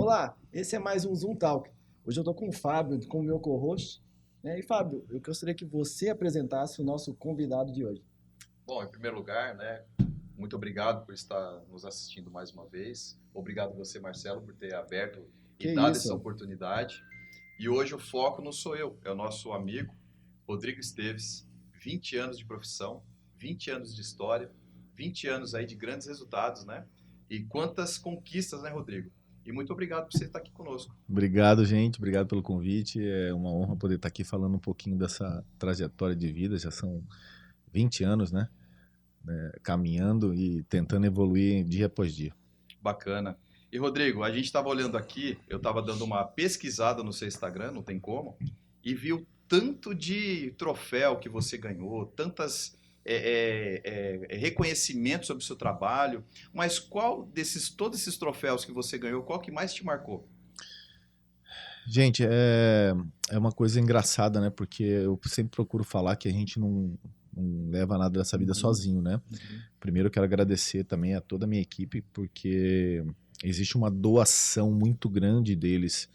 Olá, esse é mais um Zoom Talk. Hoje eu estou com o Fábio, como meu co-host, né? E Fábio, eu gostaria que você apresentasse o nosso convidado de hoje. Bom, em primeiro lugar, né, muito obrigado por estar nos assistindo mais uma vez. Obrigado você, Marcelo, por ter aberto e Que dado essa isso? oportunidade. E hoje o foco não sou eu, é o nosso amigo Rodrigo Esteves. 20 anos de profissão, 20 anos de história, 20 anos aí de grandes resultados, né? E quantas conquistas, né, Rodrigo? E muito obrigado por você estar aqui conosco. Obrigado, gente. Obrigado pelo convite. É uma honra poder estar aqui falando um pouquinho dessa trajetória de vida. Já são 20 anos, né? Caminhando e tentando evoluir dia após dia. Bacana. E Rodrigo, a gente estava olhando aqui, eu estava dando uma pesquisada no seu Instagram, não tem como, e viu tanto de troféu que você ganhou, tantas reconhecimentos sobre o seu trabalho, mas qual desses todos esses troféus que você ganhou, qual que mais te marcou? Gente, é uma coisa engraçada, né? Porque eu sempre procuro falar que a gente não leva nada dessa vida sozinho, né? Primeiro eu quero agradecer também a toda a minha equipe, porque existe uma doação muito grande deles.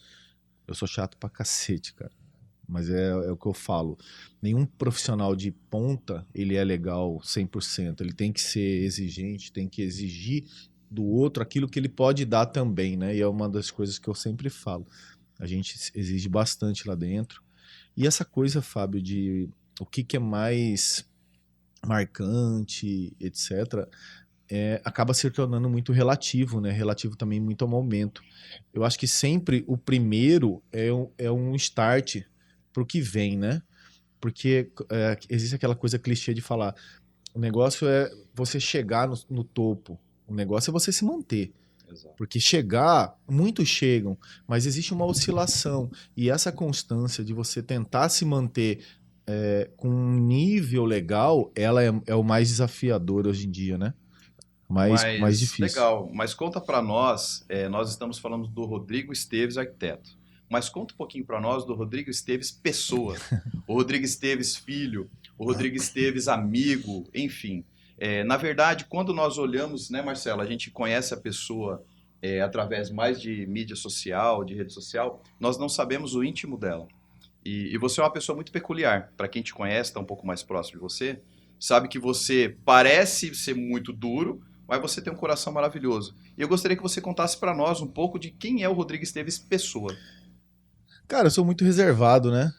Eu sou chato pra cacete, cara. Mas é o que eu falo. Nenhum profissional de ponta, ele é legal 100%. Ele tem que ser exigente, tem que exigir do outro aquilo que ele pode dar também, né? E é uma das coisas que eu sempre falo. A gente exige bastante lá dentro. E essa coisa, Fábio, de o que é mais marcante, etc., acaba se tornando muito relativo, né? Relativo também muito ao momento. Eu acho que sempre o primeiro é um start para o que vem, né? Porque existe aquela coisa clichê de falar, o negócio é você chegar no topo, o negócio é você se manter. Exato. Porque chegar, muitos chegam, mas existe uma oscilação. E essa constância de você tentar se manter com um nível legal, ela é o mais desafiador hoje em dia, né? Mais Mas difícil. legal, mas conta para nós, nós estamos falando do Rodrigo Esteves, arquiteto. Mas conta um pouquinho para nós do Rodrigo Esteves, pessoa. O Rodrigo Esteves, filho. O Rodrigo Esteves, amigo. Enfim. Na verdade, quando nós olhamos, né, Marcelo, a gente conhece a pessoa através mais de mídia social, de rede social, nós não sabemos o íntimo dela. E você é uma pessoa muito peculiar. Para quem te conhece, está um pouco mais próximo de você, sabe que você parece ser muito duro, mas você tem um coração maravilhoso. E eu gostaria que você contasse para nós um pouco de quem é o Rodrigo Esteves pessoa. Cara, eu sou muito reservado, né?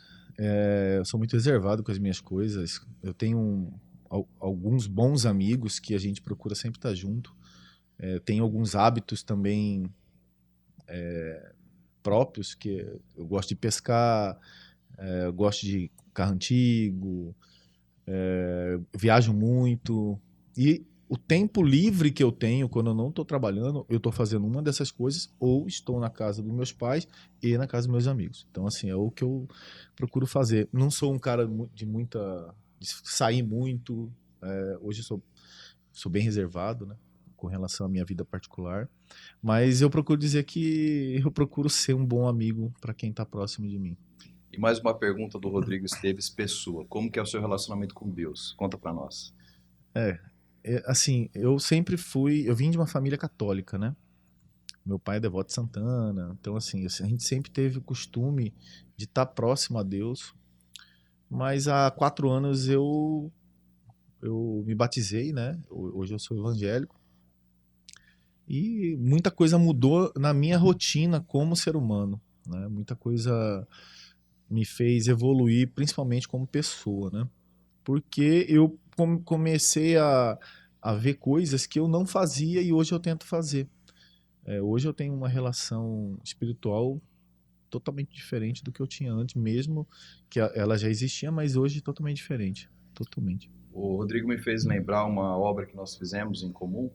Eu sou muito reservado com as minhas coisas. Eu tenho alguns bons amigos que a gente procura sempre estar junto. Tenho alguns hábitos também próprios, que eu gosto de pescar, eu gosto de carro antigo, viajo muito. E o tempo livre que eu tenho, quando eu não estou trabalhando, eu estou fazendo uma dessas coisas ou estou na casa dos meus pais e na casa dos meus amigos. Então, assim, é o que eu procuro fazer. Não sou um cara de sair muito. Hoje eu sou bem reservado, né? Com relação à minha vida particular. Mas eu procuro dizer que eu procuro ser um bom amigo para quem está próximo de mim. E mais uma pergunta do Rodrigo Esteves pessoa. Como que é o seu relacionamento com Deus? Conta para nós. Assim, eu vim de uma família católica, né? Meu pai é devoto de Santana, então assim, a gente sempre teve o costume de estar próximo a Deus, mas há 4 anos eu me batizei, né? Hoje eu sou evangélico e muita coisa mudou na minha rotina como ser humano, né? Muita coisa me fez evoluir, principalmente como pessoa, né? Porque eu comecei a ver coisas que eu não fazia e hoje eu tento fazer. Hoje eu tenho uma relação espiritual totalmente diferente do que eu tinha antes, mesmo que ela já existia, mas hoje totalmente diferente. Totalmente. O Rodrigo me fez lembrar uma obra que nós fizemos em comum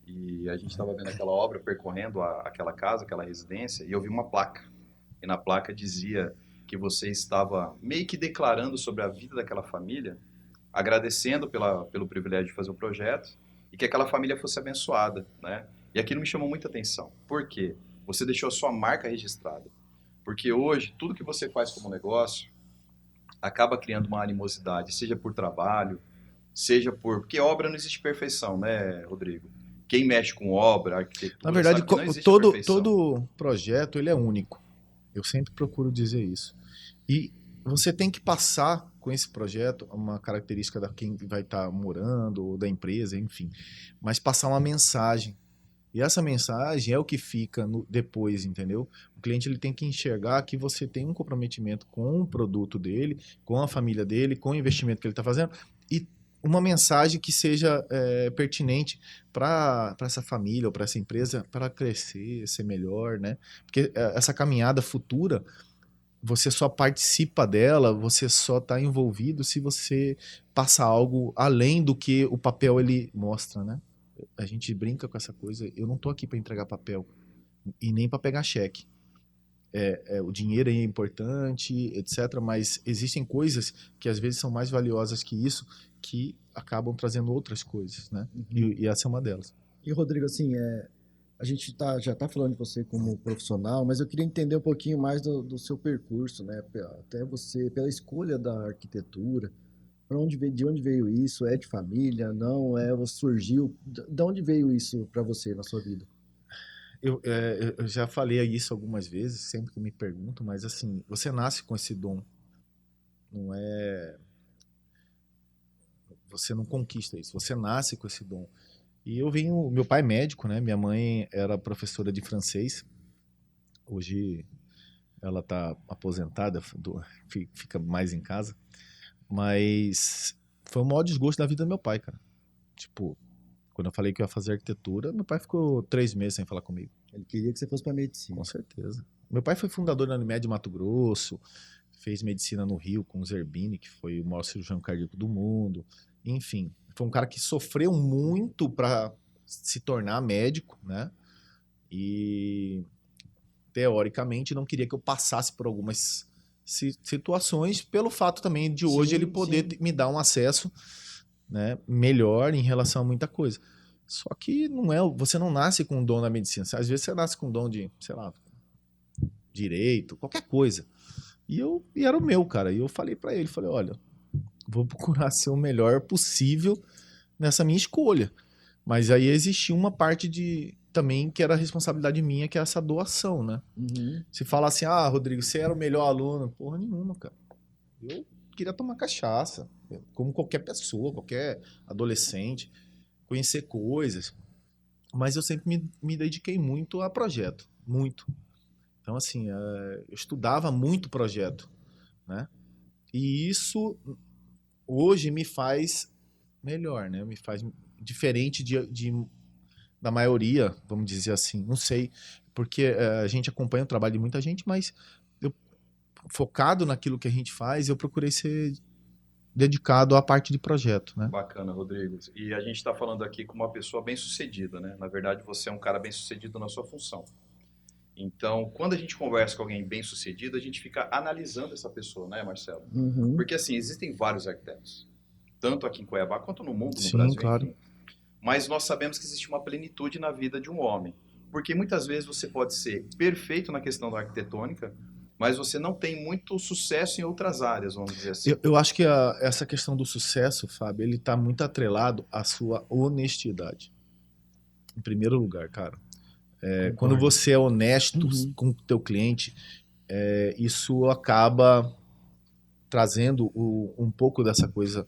e a gente estava vendo aquela obra, percorrendo aquela casa, aquela residência, e eu vi uma placa. E na placa dizia que você estava meio que declarando sobre a vida daquela família, agradecendo pelo privilégio de fazer o projeto e que aquela família fosse abençoada, né? E aquilo me chamou muita atenção. Por quê? Você deixou a sua marca registrada. Porque hoje, tudo que você faz como negócio acaba criando uma animosidade, seja por trabalho, seja por... Porque obra não existe perfeição, né, Rodrigo? quem mexe com obra, arquitetura, Na verdade, sabe que não existe a todo, perfeição. todo projeto ele é único. Eu sempre procuro dizer isso. E você tem que passar com esse projeto uma característica da quem vai estar morando, ou da empresa, enfim. Mas passar uma mensagem. E essa mensagem é o que fica depois, entendeu? O cliente ele tem que enxergar que você tem um comprometimento com o produto dele, com a família dele, com o investimento que ele está fazendo, e uma mensagem que seja pertinente para essa família ou para essa empresa para crescer, ser melhor, né? Porque essa caminhada futura, você só participa dela, você só está envolvido se você passa algo além do que o papel ele mostra, né? A gente brinca com essa coisa. Eu não tô aqui para entregar papel e nem para pegar cheque. O dinheiro é importante, etc. Mas existem coisas que às vezes são mais valiosas que isso, que acabam trazendo outras coisas, né? E essa é uma delas. E, Rodrigo, assim, a gente já está falando de você como profissional, mas eu queria entender um pouquinho mais do seu percurso, né? Até você, pela escolha da arquitetura, de onde veio isso? É de família? Não? Surgiu? De onde veio isso para você na sua vida? Eu já falei isso algumas vezes, sempre que me perguntam, mas assim, você nasce com esse dom. Não é... Você não conquista isso, você nasce com esse dom. E meu pai é médico, né? Minha mãe era professora de francês. Hoje ela está aposentada, fica mais em casa. Mas foi o maior desgosto da vida do meu pai, cara. Tipo, quando eu falei que eu ia fazer arquitetura, meu pai ficou 3 meses sem falar comigo. Ele queria que você fosse para medicina. Com certeza. Meu pai foi fundador da Unimed de Mato Grosso, fez medicina no Rio com o Zerbini, que foi o maior cirurgião cardíaco do mundo. Enfim, foi um cara que sofreu muito para se tornar médico, né? E teoricamente não queria que eu passasse por algumas situações, pelo fato também de hoje ele poder me dar um acesso, né, melhor em relação a muita coisa. Só que você não nasce com um dom na medicina. Às vezes você nasce com um dom de, sei lá, direito, qualquer coisa. E era o meu, cara. E eu falei para ele, olha, vou procurar ser o melhor possível nessa minha escolha. Mas aí existia uma parte também que era a responsabilidade minha, que é essa doação, né? Uhum. Se fala assim, Rodrigo, você era o melhor aluno. Porra nenhuma, cara. Eu queria tomar cachaça, como qualquer pessoa, qualquer adolescente, conhecer coisas. Mas eu sempre me dediquei muito a projeto, muito. Então, assim, eu estudava muito projeto, né? E isso hoje me faz melhor, né? Me faz diferente da maioria, vamos dizer assim. Não sei, porque a gente acompanha o trabalho de muita gente, mas focado naquilo que a gente faz, eu procurei ser dedicado à parte de projeto, né? Bacana, Rodrigo. E a gente está falando aqui com uma pessoa bem-sucedida, né? Na verdade, você é um cara bem-sucedido na sua função. Então, quando a gente conversa com alguém bem-sucedido, a gente fica analisando essa pessoa, né, Marcelo? Uhum. Porque, assim, existem vários arquitetos, tanto aqui em Cuiabá quanto no mundo, no Sim, Brasil, claro. enfim. Mas nós sabemos que existe uma plenitude na vida de um homem. Porque muitas vezes você pode ser perfeito na questão da arquitetônica, mas você não tem muito sucesso em outras áreas, vamos dizer assim. Eu acho que essa questão do sucesso, Fábio, ele está muito atrelado à sua honestidade. Em primeiro lugar, cara. Quando você é honesto com o teu cliente, isso acaba trazendo um pouco dessa coisa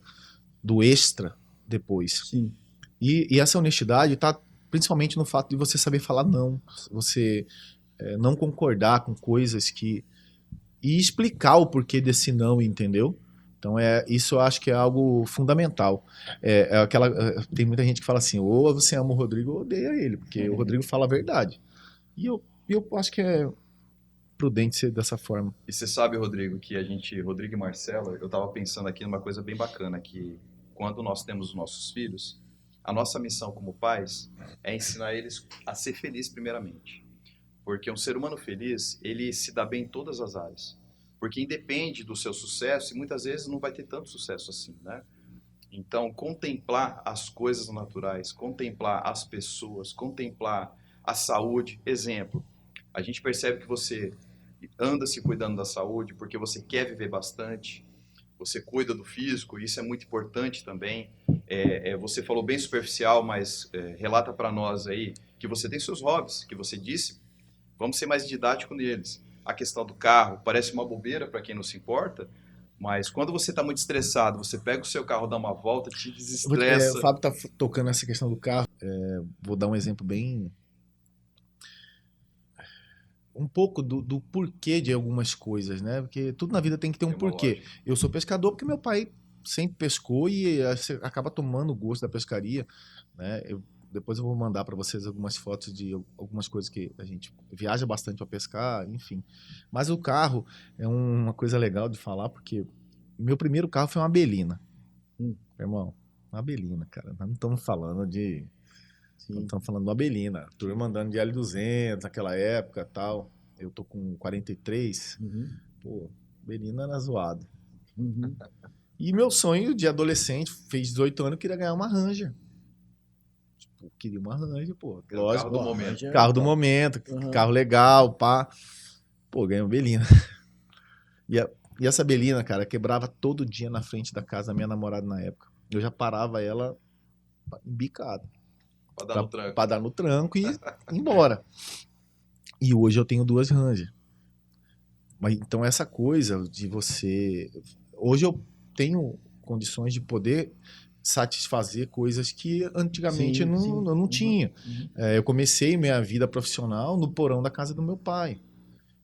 do extra depois. Sim. E essa honestidade está principalmente no fato de você saber falar não. Você não concordar com coisas e explicar o porquê desse não, entendeu? Então, isso eu acho que é algo fundamental. Tem muita gente que fala assim, ou você ama o Rodrigo ou odeia ele, porque o Rodrigo fala a verdade. E eu acho que é prudente ser dessa forma. E você sabe, Rodrigo, que Rodrigo e Marcelo, eu estava pensando aqui numa coisa bem bacana, que quando nós temos os nossos filhos, a nossa missão como pais é ensinar eles a ser felizes primeiramente. Porque um ser humano feliz, ele se dá bem em todas as áreas. Porque independe do seu sucesso e muitas vezes não vai ter tanto sucesso assim, né? Então, contemplar as coisas naturais, contemplar as pessoas, contemplar a saúde. Exemplo, a gente percebe que você anda se cuidando da saúde porque você quer viver bastante, você cuida do físico, e isso é muito importante também. Você falou bem superficial, mas relata para nós aí que você tem seus hobbies, que você disse. Vamos ser mais didático neles. A questão do carro parece uma bobeira para quem não se importa, mas quando você está muito estressado, você pega o seu carro, dá uma volta, te desestressa. O Fábio tá tocando nessa questão do carro. Vou dar um exemplo bem... Um pouco do porquê de algumas coisas, né? Porque tudo na vida tem que ter um porquê. Lógica. Eu sou pescador porque meu pai sempre pescou e você acaba tomando o gosto da pescaria, né? Depois eu vou mandar para vocês algumas fotos de algumas coisas que a gente viaja bastante para pescar, enfim. Mas o carro é uma coisa legal de falar, porque meu primeiro carro foi uma Belina. Irmão, uma Belina, cara. Nós não estamos falando de... Não estamos falando de uma Belina. Turma andando de L200 naquela época e tal. Eu tô com 43. Pô, Belina era zoado. E meu sonho de adolescente, fez 18 anos, eu queria ganhar uma Ranger. Queria uma Ranger, pô. Lógico. Carro do momento. Carro do momento, carro legal, pá. Pô, ganhei uma Belina. E essa Belina, cara, quebrava todo dia na frente da casa da minha namorada na época. Eu já parava ela embicada. Pra dar no tranco e ir embora. E hoje eu tenho 2 Ranger. Mas então essa coisa de você... Hoje eu tenho condições de poder satisfazer coisas que antigamente eu não tinha. Eu comecei minha vida profissional no porão da casa do meu pai,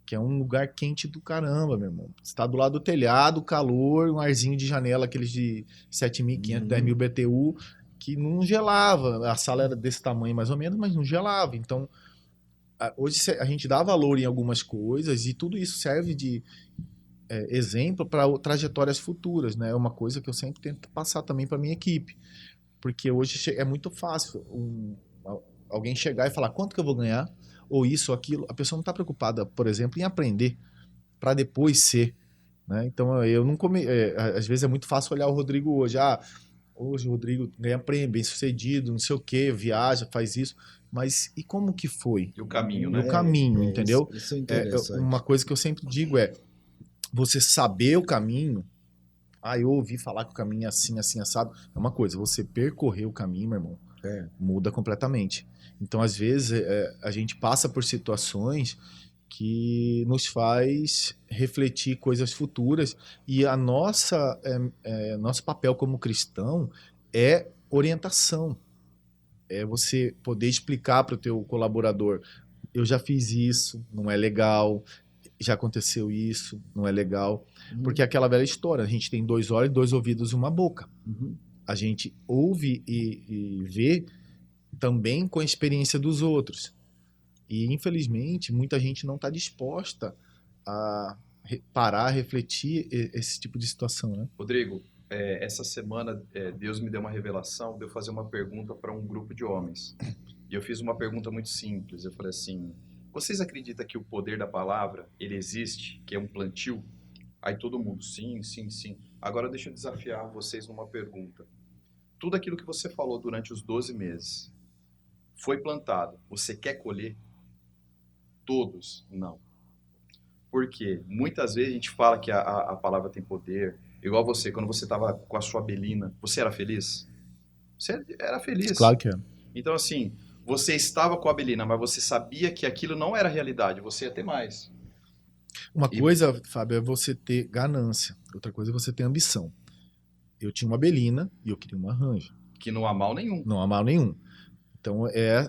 que é um lugar quente do caramba, meu irmão. Você tá do lado do telhado, calor, um arzinho de janela, aqueles de 7.500, 10.000 BTU, que não gelava. A sala era desse tamanho mais ou menos, mas não gelava. Então, hoje a gente dá valor em algumas coisas e tudo isso serve de exemplo para trajetórias futuras, né? É uma coisa que eu sempre tento passar também para minha equipe, porque hoje é muito fácil alguém chegar e falar quanto que eu vou ganhar, ou isso ou aquilo. A pessoa não está preocupada, por exemplo, em aprender para depois ser, né? Então eu não às vezes é muito fácil olhar o Rodrigo hoje. Hoje o Rodrigo ganha prêmio, bem sucedido, não sei o que, viaja, faz isso. Mas e como que foi? E o caminho, né? O caminho, entendeu? Isso é interessante. Uma coisa que eu sempre digo é você saber o caminho. Eu ouvi falar que o caminho é assim, assim, assado. É uma coisa, você percorrer o caminho, meu irmão, muda completamente. Então, às vezes, a gente passa por situações que nos faz refletir coisas futuras e nosso papel como cristão é orientação. É você poder explicar para o teu colaborador: eu já fiz isso, não é legal, já aconteceu isso, não é legal. Porque é aquela velha história, a gente tem 2 olhos, 2 ouvidos e uma boca. A gente ouve e vê também com a experiência dos outros. E, infelizmente, muita gente não está disposta a parar, refletir esse tipo de situação, né? Rodrigo, essa semana Deus me deu uma revelação de eu fazer uma pergunta para um grupo de homens. E eu fiz uma pergunta muito simples. Eu falei assim: vocês acreditam que o poder da palavra, ele existe, que é um plantio? Aí todo mundo, sim, sim, sim. Agora deixa eu desafiar vocês numa pergunta. Tudo aquilo que você falou durante os 12 meses foi plantado. Você quer colher? Todos? Não. Por quê? Muitas vezes a gente fala que a palavra tem poder. Igual você, quando você estava com a sua Belina, você era feliz? Você era feliz. Claro que é. Então, assim, você estava com a Belina, mas você sabia que aquilo não era realidade, você ia ter mais. Uma coisa, Fábio, é você ter ganância. Outra coisa é você ter ambição. Eu tinha uma Belina e eu queria uma Ranger. Que não há mal nenhum. Não há mal nenhum. Então,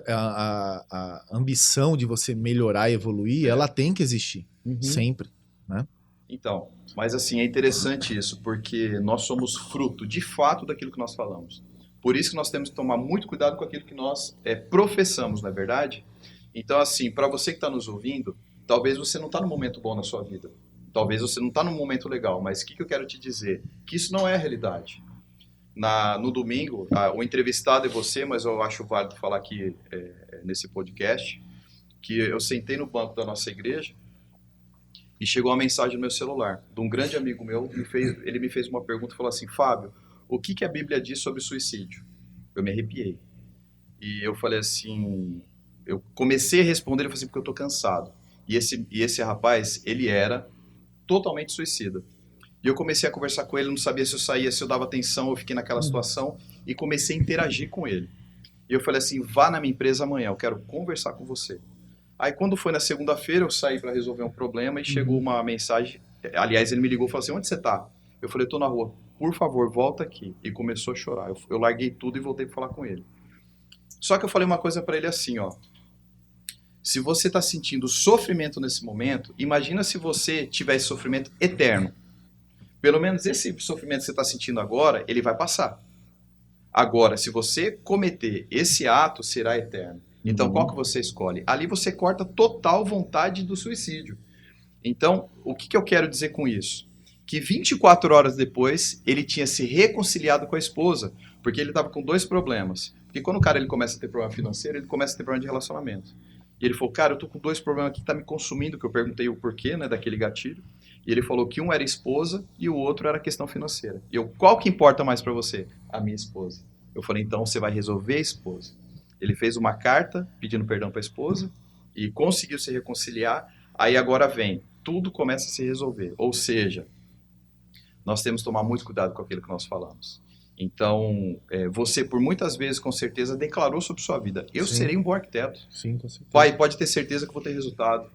a ambição de você melhorar e evoluir, ela tem que existir. Sempre, né? Então, mas assim, é interessante isso, porque nós somos fruto, de fato, daquilo que nós falamos. Por isso que nós temos que tomar muito cuidado com aquilo que nós professamos, não é verdade? Então, assim, para você que está nos ouvindo, talvez você não está num momento bom na sua vida. Talvez você não está num momento legal, mas o que eu quero te dizer? Que isso não é a realidade. No domingo, o entrevistado é você, mas eu acho válido falar aqui nesse podcast, que eu sentei no banco da nossa igreja e chegou uma mensagem no meu celular de um grande amigo meu. Ele me fez uma pergunta e falou assim: Fábio, o que a Bíblia diz sobre suicídio? Eu me arrepiei. E eu falei assim, eu comecei a responder, ele falou assim: porque eu tô cansado. E esse rapaz, ele era totalmente suicida. E eu comecei a conversar com ele, não sabia se eu saía, se eu dava atenção, eu fiquei naquela situação. e comecei a interagir com ele. E eu falei assim, vá na minha empresa amanhã, eu quero conversar com você. Aí quando foi na segunda-feira, eu saí para resolver um problema e chegou uma mensagem, aliás, ele me ligou e falou assim, onde você tá? Eu falei, eu tô na rua, por favor, volta aqui. E começou a chorar. Eu larguei tudo e voltei para falar com ele. Só que eu falei uma coisa para ele assim, ó, se você está sentindo sofrimento nesse momento, imagina se você tivesse sofrimento eterno. Pelo menos esse sofrimento que você está sentindo agora, ele vai passar. Agora, se você cometer esse ato, será eterno. Então, qual que você escolhe? Ali você corta total vontade do suicídio. Então, o que eu quero dizer com isso? Que 24 horas depois, ele tinha se reconciliado com a esposa, porque ele estava com 2 problemas. Porque quando o cara ele começa a ter problema financeiro, ele começa a ter problema de relacionamento. E ele falou, cara, eu tô com 2 problemas aqui que tá me consumindo, que eu perguntei o porquê, né, daquele gatilho. E ele falou que um era esposa e o outro era questão financeira. E eu, qual que importa mais para você? A minha esposa. Eu falei, então você vai resolver a esposa. Ele fez uma carta pedindo perdão para a esposa e conseguiu se reconciliar. Aí agora vem, tudo começa a se resolver. Ou seja, nós temos que tomar muito cuidado com aquilo que nós falamos. Então, você por muitas vezes, com certeza, declarou sobre sua vida. Eu serei um bom arquiteto. Sim, com certeza. Pai, pode ter certeza que vou ter resultado.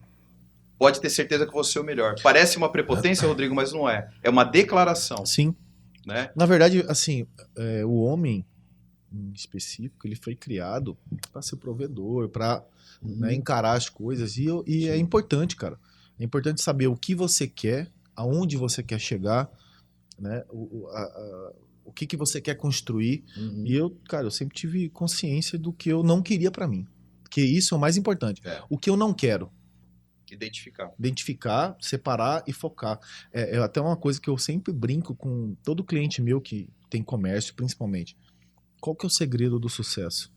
Pode ter certeza que vou ser o melhor. Parece uma prepotência, Rodrigo, mas não é. É uma declaração. Sim. Né? Na verdade, assim, o homem, em específico, ele foi criado para ser provedor, para encarar as coisas. E é importante, cara. É importante saber o que você quer, aonde você quer chegar, né? O que você quer construir. E eu sempre tive consciência do que eu não queria para mim. Porque isso é o mais importante. O que eu não quero. Identificar, separar e focar. É até uma coisa que eu sempre brinco com todo cliente meu que tem comércio, principalmente. Qual que é o segredo do sucesso?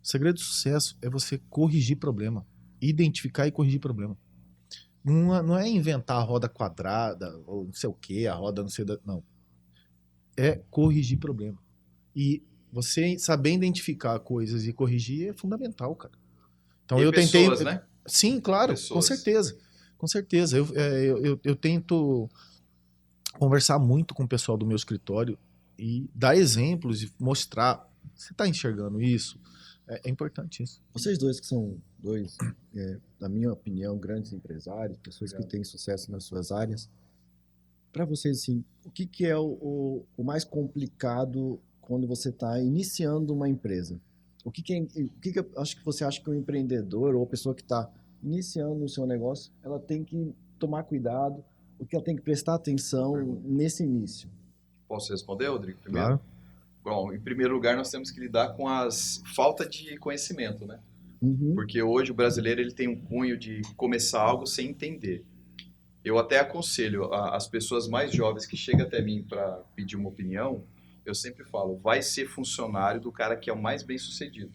O segredo do sucesso é você corrigir problema. Identificar e corrigir problema. Não é inventar a roda quadrada, ou não sei o que, a roda não sei... Não. É corrigir problema. E você saber identificar coisas e corrigir é fundamental, cara. Então eu tentei... né? Sim, claro, com certeza. Com certeza. Eu tento conversar muito com o pessoal do meu escritório e dar exemplos e mostrar. Você está enxergando isso? É importante isso. Vocês dois que são dois, na minha opinião, grandes empresários, pessoas que têm sucesso nas suas áreas, para vocês, assim, o que é o mais complicado quando você está iniciando uma empresa? O que acho que você acha que um empreendedor ou a pessoa que está iniciando o seu negócio, ela tem que tomar cuidado, o que ela tem que prestar atenção nesse início? Posso responder, Rodrigo, primeiro? Claro. Bom, em primeiro lugar, nós temos que lidar com as falta de conhecimento, né? Porque hoje o brasileiro ele tem um cunho de começar algo sem entender. Eu até aconselho as pessoas mais jovens que chegam até mim para pedir uma opinião, eu sempre falo, vai ser funcionário do cara que é o mais bem-sucedido.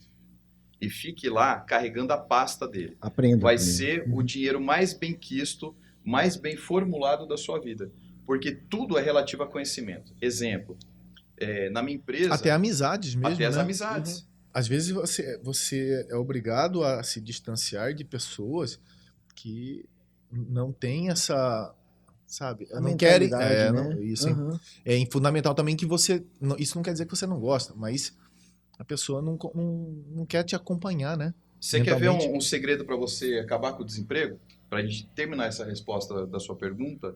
E fique lá carregando a pasta dele. Aprenda. Vai ser o dinheiro mais bem quisto, mais bem formulado da sua vida. Porque tudo é relativo a conhecimento. Exemplo, na minha empresa... Até amizades mesmo, Até as né? amizades. Às vezes você é obrigado a se distanciar de pessoas que não têm essa... Sabe? Não querem... né? Não, isso é fundamental também que você... Isso não quer dizer que você não gosta, mas a pessoa não quer te acompanhar, né? Você quer ver um segredo para você acabar com o desemprego? Para a gente terminar essa resposta da sua pergunta,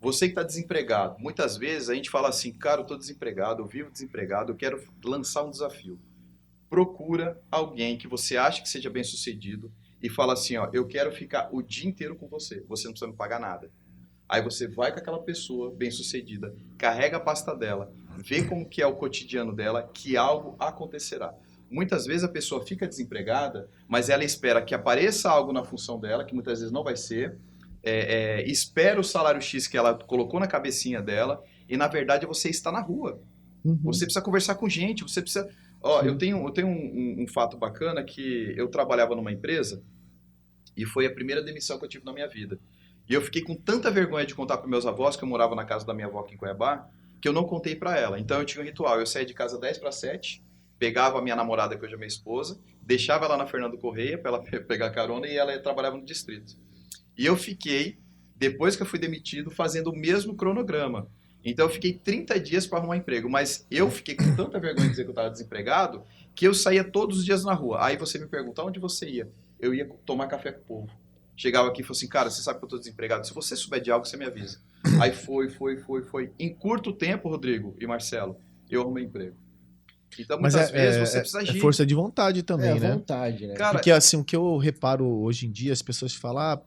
você que está desempregado, muitas vezes a gente fala assim, cara, eu estou desempregado, eu vivo desempregado, eu quero lançar um desafio. Procura alguém que você acha que seja bem sucedido e fala assim, ó, eu quero ficar o dia inteiro com você, você não precisa me pagar nada. Aí você vai com aquela pessoa bem sucedida, carrega a pasta dela, vê como que é o cotidiano dela, que algo acontecerá. Muitas vezes a pessoa fica desempregada, mas ela espera que apareça algo na função dela, que muitas vezes não vai ser, espera o salário X que ela colocou na cabecinha dela, e na verdade você está na rua. Você precisa conversar com gente, você precisa... eu tenho um fato bacana que eu trabalhava numa empresa e foi a primeira demissão que eu tive na minha vida. E eu fiquei com tanta vergonha de contar para meus avós, que eu morava na casa da minha avó aqui em Cuiabá, que eu não contei para ela. Então eu tinha um ritual, eu saía de casa 10 para 7, pegava a minha namorada, que hoje é minha esposa, deixava ela na Fernando Correia para ela pegar carona e ela trabalhava no distrito. E eu fiquei, depois que eu fui demitido, fazendo o mesmo cronograma. Então eu fiquei 30 dias para arrumar emprego, mas eu fiquei com tanta vergonha de dizer que eu estava desempregado que eu saía todos os dias na rua. Aí você me pergunta onde você ia? Eu ia tomar café com o povo. Chegava aqui e falou assim, cara, você sabe que eu estou desempregado? Se você souber de algo, você me avisa. Aí foi. Em curto tempo, Rodrigo e Marcelo, eu arrumei emprego. Então Mas muitas vezes você precisa é agir. força de vontade É também, a né? vontade, né? Cara, Porque assim, o que eu reparo hoje em dia, as pessoas falam,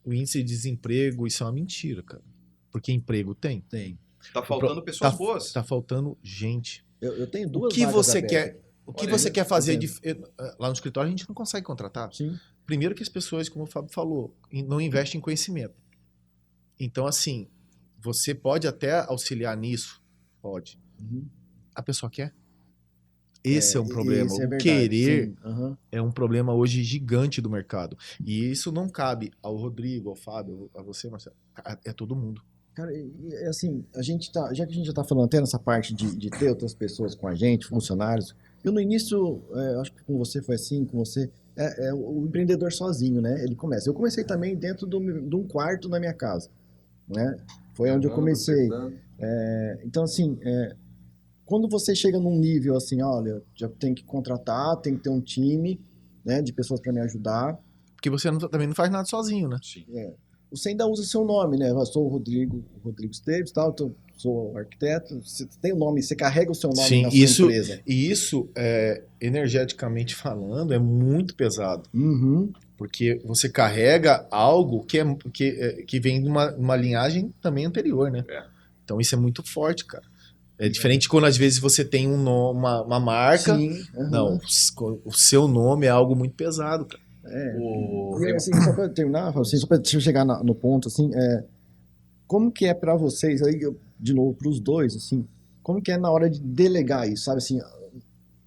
o índice de desemprego, isso é uma mentira, cara. Porque emprego tem. Tem. tá faltando pessoas boas. Tá faltando gente. Eu tenho O duas que vagas você abertas. quer, o que Olha você aí, quer fazer entendo. lá no escritório a gente não consegue contratar. Sim. Primeiro que as pessoas, como o Fábio falou, não investem em conhecimento. Então, assim, você pode até auxiliar nisso, pode. Uhum. A pessoa quer. Esse é um problema. Esse é O verdade, querer sim. Aham. é um problema hoje gigante do mercado. E isso não cabe ao Rodrigo, ao Fábio, a você, Marcelo. É todo mundo. Cara, assim, já que a gente já tá falando até nessa parte de ter outras pessoas com a gente, funcionários, eu no início, acho que com você foi assim, com você, o empreendedor sozinho, né? Ele começa. Eu comecei também dentro de um quarto na minha casa, né? Foi onde eu comecei. Então, assim, quando você chega num nível assim, olha, já tem que contratar, tem que ter um time, né, de pessoas para me ajudar. Porque você também não faz nada sozinho, né? Sim. Você ainda usa seu nome, né? Eu sou o Rodrigo Esteves, tal, sou arquiteto. Você tem o nome, você carrega o seu nome Sim, na sua empresa. E isso, energeticamente falando, é muito pesado. Uhum. Porque você carrega algo que vem de uma linhagem também anterior, né? É. Então isso é muito forte, cara. É diferente quando às vezes você tem uma marca. Sim. Não, o seu nome é algo muito pesado, cara. E assim, só para terminar, assim, só para chegar no ponto, assim, como que é para vocês, aí, de novo, para os dois, assim, como que é na hora de delegar isso, sabe, assim,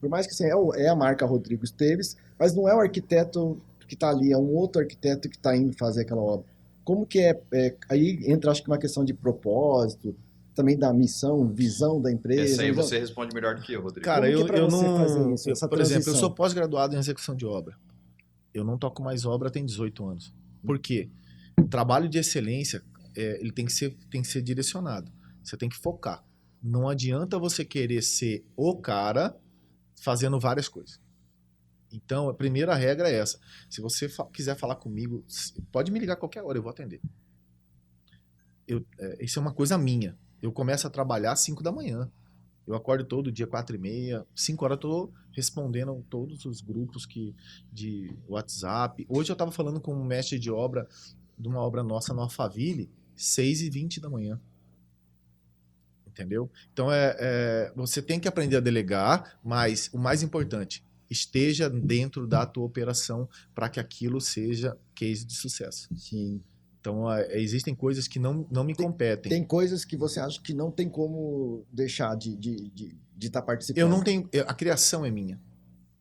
por mais que assim, é a marca Rodrigo Esteves, mas não é o arquiteto que está ali, é um outro arquiteto que está indo fazer aquela obra. Como que aí entra, acho que uma questão de propósito, também da missão, visão da empresa. Essa aí então, você responde melhor do que eu, Rodrigo. Cara, Como que é pra eu você não. fazer isso, essa Por exemplo, eu transição? sou pós-graduado em execução de obra. Eu não toco mais obra tem 18 anos. Por quê? Trabalho de excelência, ele tem que ser direcionado. Você tem que focar. Não adianta você querer ser o cara fazendo várias coisas. Então, a primeira regra é essa. Se você quiser falar comigo, pode me ligar a qualquer hora, eu vou atender. Isso é uma coisa minha. Eu começo a trabalhar às 5 da manhã. Eu acordo todo dia 4h30, 5 horas eu tô respondendo todos os grupos de WhatsApp. Hoje eu estava falando com um mestre de obra de uma obra nossa no Alphaville, 6h20 da manhã. Entendeu? Então você tem que aprender a delegar, mas o mais importante, esteja dentro da tua operação para que aquilo seja case de sucesso. Sim. Então, existem coisas que não me competem. Tem coisas que você acha que não tem como deixar de estar participando. Eu não tenho. A criação é minha.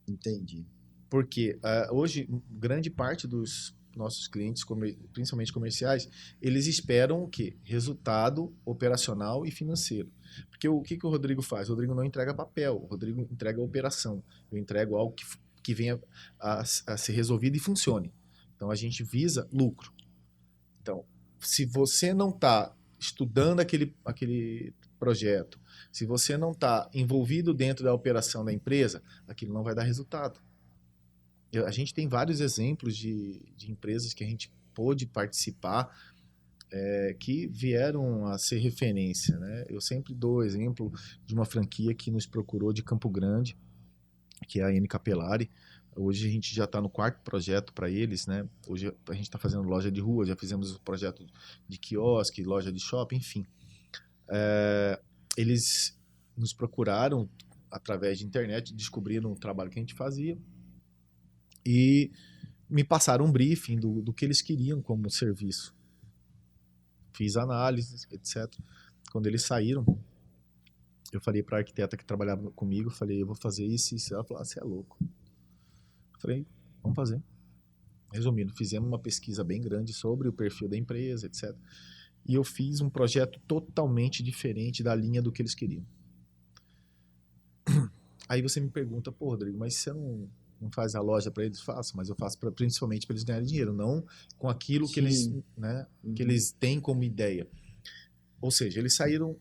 Entendi. Porque hoje, grande parte dos nossos clientes, principalmente comerciais, eles esperam o quê? Resultado operacional e financeiro. Porque o que o Rodrigo faz? O Rodrigo não entrega papel, o Rodrigo entrega a operação. Eu entrego algo que venha a ser resolvido e funcione. Então, a gente visa lucro. Então, se você não está estudando aquele projeto, se você não está envolvido dentro da operação da empresa, aquilo não vai dar resultado. A gente tem vários exemplos de empresas que a gente pôde participar que vieram a ser referência, né? Eu sempre dou o exemplo de uma franquia que nos procurou de Campo Grande, que é a N Capelari. Hoje a gente já está no 4º projeto para eles, né? Hoje a gente está fazendo loja de rua, já fizemos o projeto de quiosque, loja de shopping, enfim. Eles nos procuraram através de internet, descobriram o trabalho que a gente fazia e me passaram um briefing do que eles queriam como serviço. Fiz análises, etc. Quando eles saíram, eu falei para a arquiteta que trabalhava comigo, falei, eu vou fazer isso e isso. Ela falou, você é louco. Falei, vamos fazer. Resumindo, fizemos uma pesquisa bem grande sobre o perfil da empresa, etc. E eu fiz um projeto totalmente diferente da linha do que eles queriam. Aí você me pergunta, pô, Rodrigo, mas você não faz a loja para eles? Faço, mas eu faço principalmente para eles ganharem dinheiro, não com aquilo que eles, né, que eles têm como ideia. Ou seja, eles saíram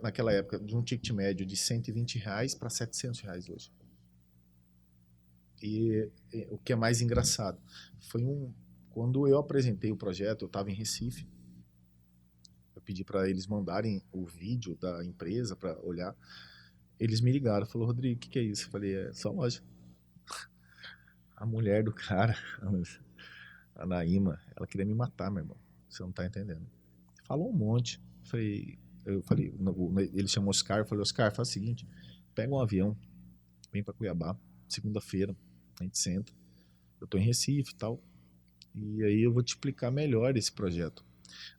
naquela época, de um ticket médio de R$ 120 para R$ 700 hoje. E o que é mais engraçado, quando eu apresentei o projeto, eu estava em Recife, eu pedi para eles mandarem o vídeo da empresa para olhar, eles me ligaram, falou, Rodrigo, o que é isso? Eu falei, é só loja. A mulher do cara, a Naíma, ela queria me matar, meu irmão, você não tá entendendo. Falou um monte, eu falei, ele chamou Oscar, eu falei, Oscar, faz o seguinte, pega um avião, vem para Cuiabá, segunda-feira, a gente senta, eu tô em Recife e tal, e aí eu vou te explicar melhor esse projeto.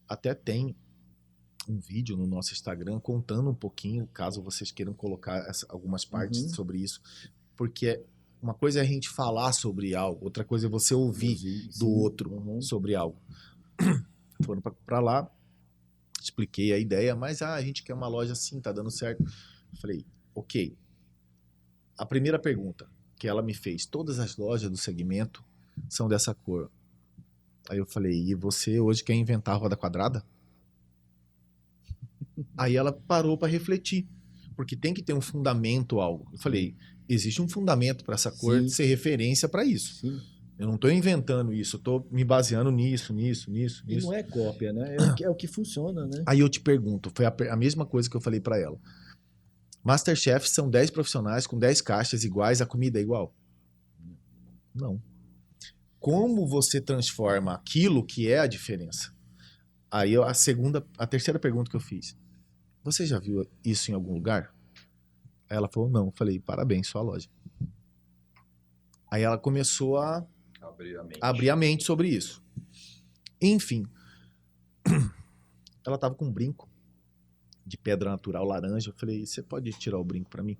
Até tem um vídeo no nosso Instagram contando um pouquinho, caso vocês queiram colocar algumas partes sobre isso, porque uma coisa é a gente falar sobre algo, outra coisa é você ouvir do outro sobre algo. Foram para lá, expliquei a ideia, mas a gente quer uma loja assim, tá dando certo. Eu falei, ok. A primeira pergunta que ela me fez, todas as lojas do segmento são dessa cor. Aí eu falei, e você hoje quer inventar a roda quadrada? Aí ela parou para refletir, porque tem que ter um fundamento algo. Eu falei, existe um fundamento para essa cor ser referência para isso. Sim. Eu não estou inventando isso, eu estou me baseando nisso. E não é cópia, né? É o que funciona, né? Aí eu te pergunto, foi a mesma coisa que eu falei para ela. Masterchef são 10 profissionais com 10 caixas iguais, a comida é igual? Não. Como você transforma aquilo que é a diferença? Aí a terceira pergunta que eu fiz. Você já viu isso em algum lugar? Aí ela falou, não. Eu falei, parabéns, sua loja. Aí ela começou a abrir a mente sobre isso. Enfim, ela estava com um brinco de pedra natural laranja. Eu falei, você pode tirar o brinco para mim?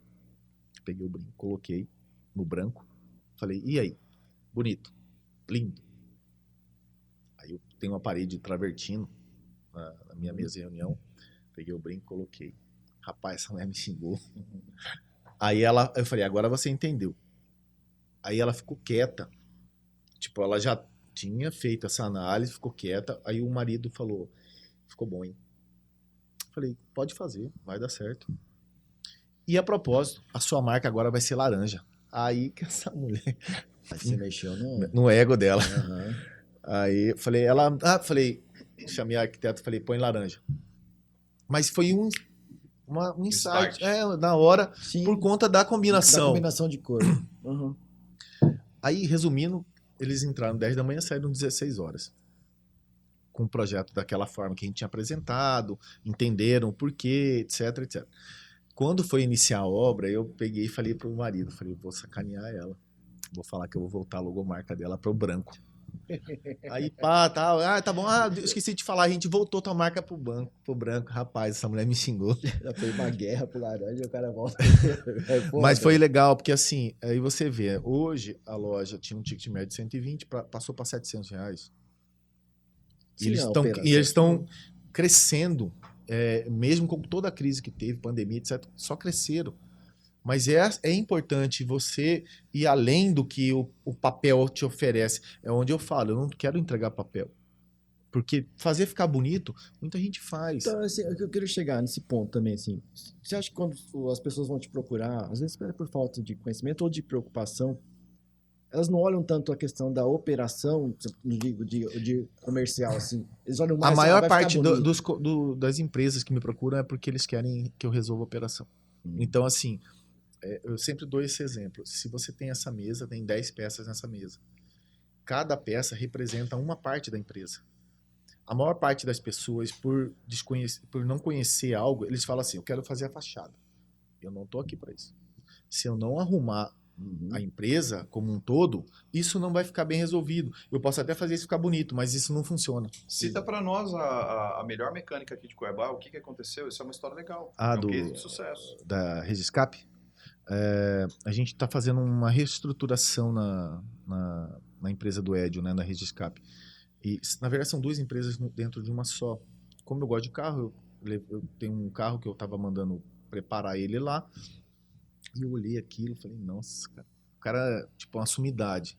Peguei o brinco, coloquei no branco. Falei, e aí? Bonito, lindo. Aí eu tenho uma parede de travertino na minha mesa de reunião. Peguei o brinco, coloquei. Rapaz, essa mulher me xingou. Aí eu falei, agora você entendeu. Aí ela ficou quieta. Tipo, ela já tinha feito essa análise, ficou quieta. Aí o marido falou, ficou bom, hein? Falei, pode fazer, vai dar certo. E a propósito, a sua marca agora vai ser laranja. Aí que essa mulher... Aí você mexeu no ego dela. Aí falei, chamei a arquiteta, falei, põe laranja. Mas foi um insight, na hora, por conta da combinação. Da combinação de cor. Aí, resumindo, eles entraram 10 da manhã, saíram 16 horas. Com o projeto daquela forma que a gente tinha apresentado, entenderam o porquê, etc, etc. Quando foi iniciar a obra, eu peguei e falei pro marido, vou sacanear ela. Vou falar que eu vou voltar a logomarca dela pro branco. Aí, tá bom. Esqueci de falar, a gente voltou tua marca pro branco. Rapaz, essa mulher me xingou. Foi uma guerra pro laranja e o cara volta. Mas foi legal, porque assim, aí você vê, hoje a loja tinha um ticket médio de 120, passou para R$ 700. E eles estão crescendo, mesmo com toda a crise que teve, pandemia, etc., só cresceram. Mas é importante você ir além do que o papel te oferece. É onde eu falo, eu não quero entregar papel. Porque fazer ficar bonito, muita gente faz. Então, assim, eu queria chegar nesse ponto também, assim. Você acha que quando as pessoas vão te procurar, às vezes é por falta de conhecimento ou de preocupação, elas não olham tanto a questão da operação, não digo de comercial, assim. Eles olham mais... A maior parte das empresas que me procuram é porque eles querem que eu resolva a operação. Então, assim... eu sempre dou esse exemplo. Se você tem essa mesa, tem 10 peças nessa mesa. Cada peça representa uma parte da empresa. A maior parte das pessoas, por não conhecer algo, eles falam assim, eu quero fazer a fachada. Eu não estou aqui para isso. Se eu não arrumar a empresa como um todo, isso não vai ficar bem resolvido. Eu posso até fazer isso ficar bonito, mas isso não funciona. Cita para nós a melhor mecânica aqui de Cuiabá, o que aconteceu? Isso é uma história legal. É um case de sucesso. Da Regiscap? A gente está fazendo uma reestruturação na empresa do Edio, né, na Regiscap. E, na verdade, são duas empresas dentro de uma só. Como eu gosto de carro, eu tenho um carro que eu estava mandando preparar ele lá. E eu olhei aquilo e falei, nossa, cara. O cara, tipo, uma sumidade.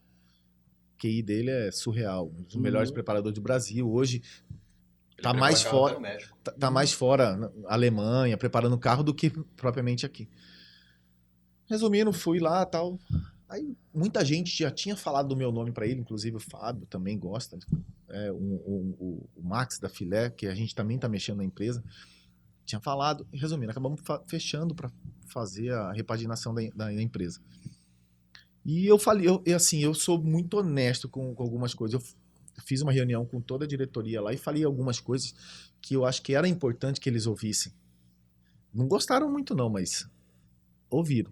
O QI dele é surreal. Um dos melhores preparadores do Brasil. Hoje, tá prepara mais carro até fora, no México. tá mais fora, na Alemanha, preparando carro do que propriamente aqui. Resumindo, fui lá tal. Aí muita gente já tinha falado do meu nome para ele, inclusive o Fábio também gosta, o Max da Filé, que a gente também tá mexendo na empresa, tinha falado. Resumindo, acabamos fechando para fazer a repaginação da empresa. E eu falei, assim, eu sou muito honesto com algumas coisas. Eu fiz uma reunião com toda a diretoria lá e falei algumas coisas que eu acho que era importante que eles ouvissem. Não gostaram muito não, mas ouviram.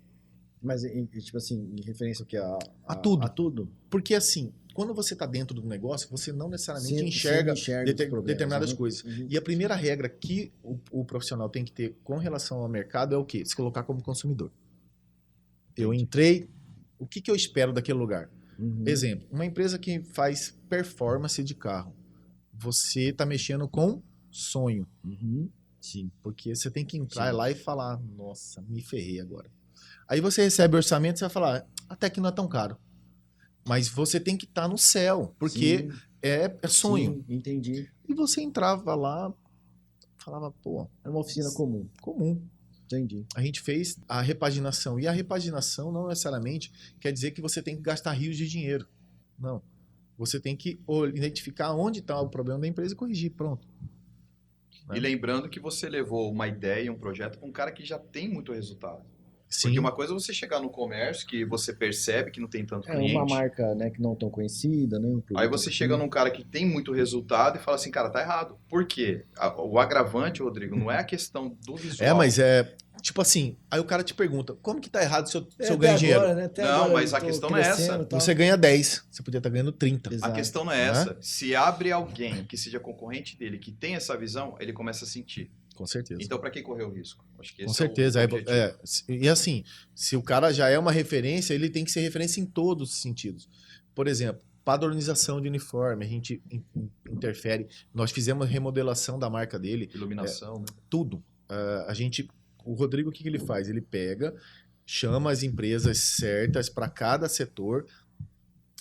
Mas, tipo assim, em referência ao que? A tudo. A tudo? Porque assim, quando você está dentro do negócio, você não necessariamente Sim, enxerga, os problemas, determinadas né? coisas. E a primeira regra que o profissional tem que ter com relação ao mercado é o quê? Se colocar como consumidor. Eu entrei, o que eu espero daquele lugar? Exemplo, uma empresa que faz performance de carro. Você está mexendo com sonho. Sim. Porque você tem que entrar lá e falar, nossa, me ferrei agora. Aí você recebe o orçamento e você vai falar, até que não é tão caro. Mas você tem que estar no céu, porque é sonho. Sim, entendi. E você entrava lá, falava, pô... É uma oficina comum. Comum. Entendi. A gente fez a repaginação. E a repaginação não necessariamente quer dizer que você tem que gastar rios de dinheiro. Não. Você tem que identificar onde está o problema da empresa e corrigir. Pronto. E lembrando que você levou uma ideia, um projeto para um cara que já tem muito resultado. Sim. Porque uma coisa é você chegar no comércio, que você percebe que não tem tanto cliente. É uma marca, né, que não tão conhecida, né? Aí você chega num cara que tem muito resultado e fala assim, cara, tá errado. Por quê? O agravante, Rodrigo, não é a questão do visual. Mas tipo assim, aí o cara te pergunta, como que tá errado se eu ganho dinheiro? Agora, né? Não, mas a questão não é essa. Você ganha 10, você podia estar ganhando 30. Exato. A questão não é essa. Se abre alguém que seja concorrente dele, que tem essa visão, ele começa a sentir. Com certeza. Então, para que correr o risco? Acho que esse Com certeza. é o objetivo. E assim, se o cara já é uma referência, ele tem que ser referência em todos os sentidos. Por exemplo, padronização de uniforme, a gente interfere. Nós fizemos remodelação da marca dele. Iluminação, né? Tudo. O Rodrigo, o que ele faz? Ele pega, chama as empresas certas para cada setor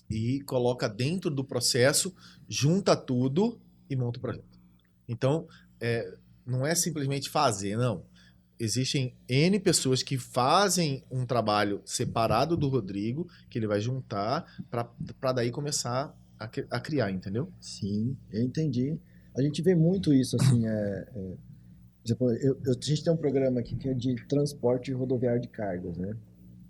e coloca dentro do processo, junta tudo e monta o projeto. Então, não é simplesmente fazer, não. Existem N pessoas que fazem um trabalho separado do Rodrigo, que ele vai juntar para daí começar a criar, entendeu? Sim, eu entendi. A gente vê muito isso, assim, por exemplo, a gente tem um programa aqui que é de transporte rodoviário de cargas, né?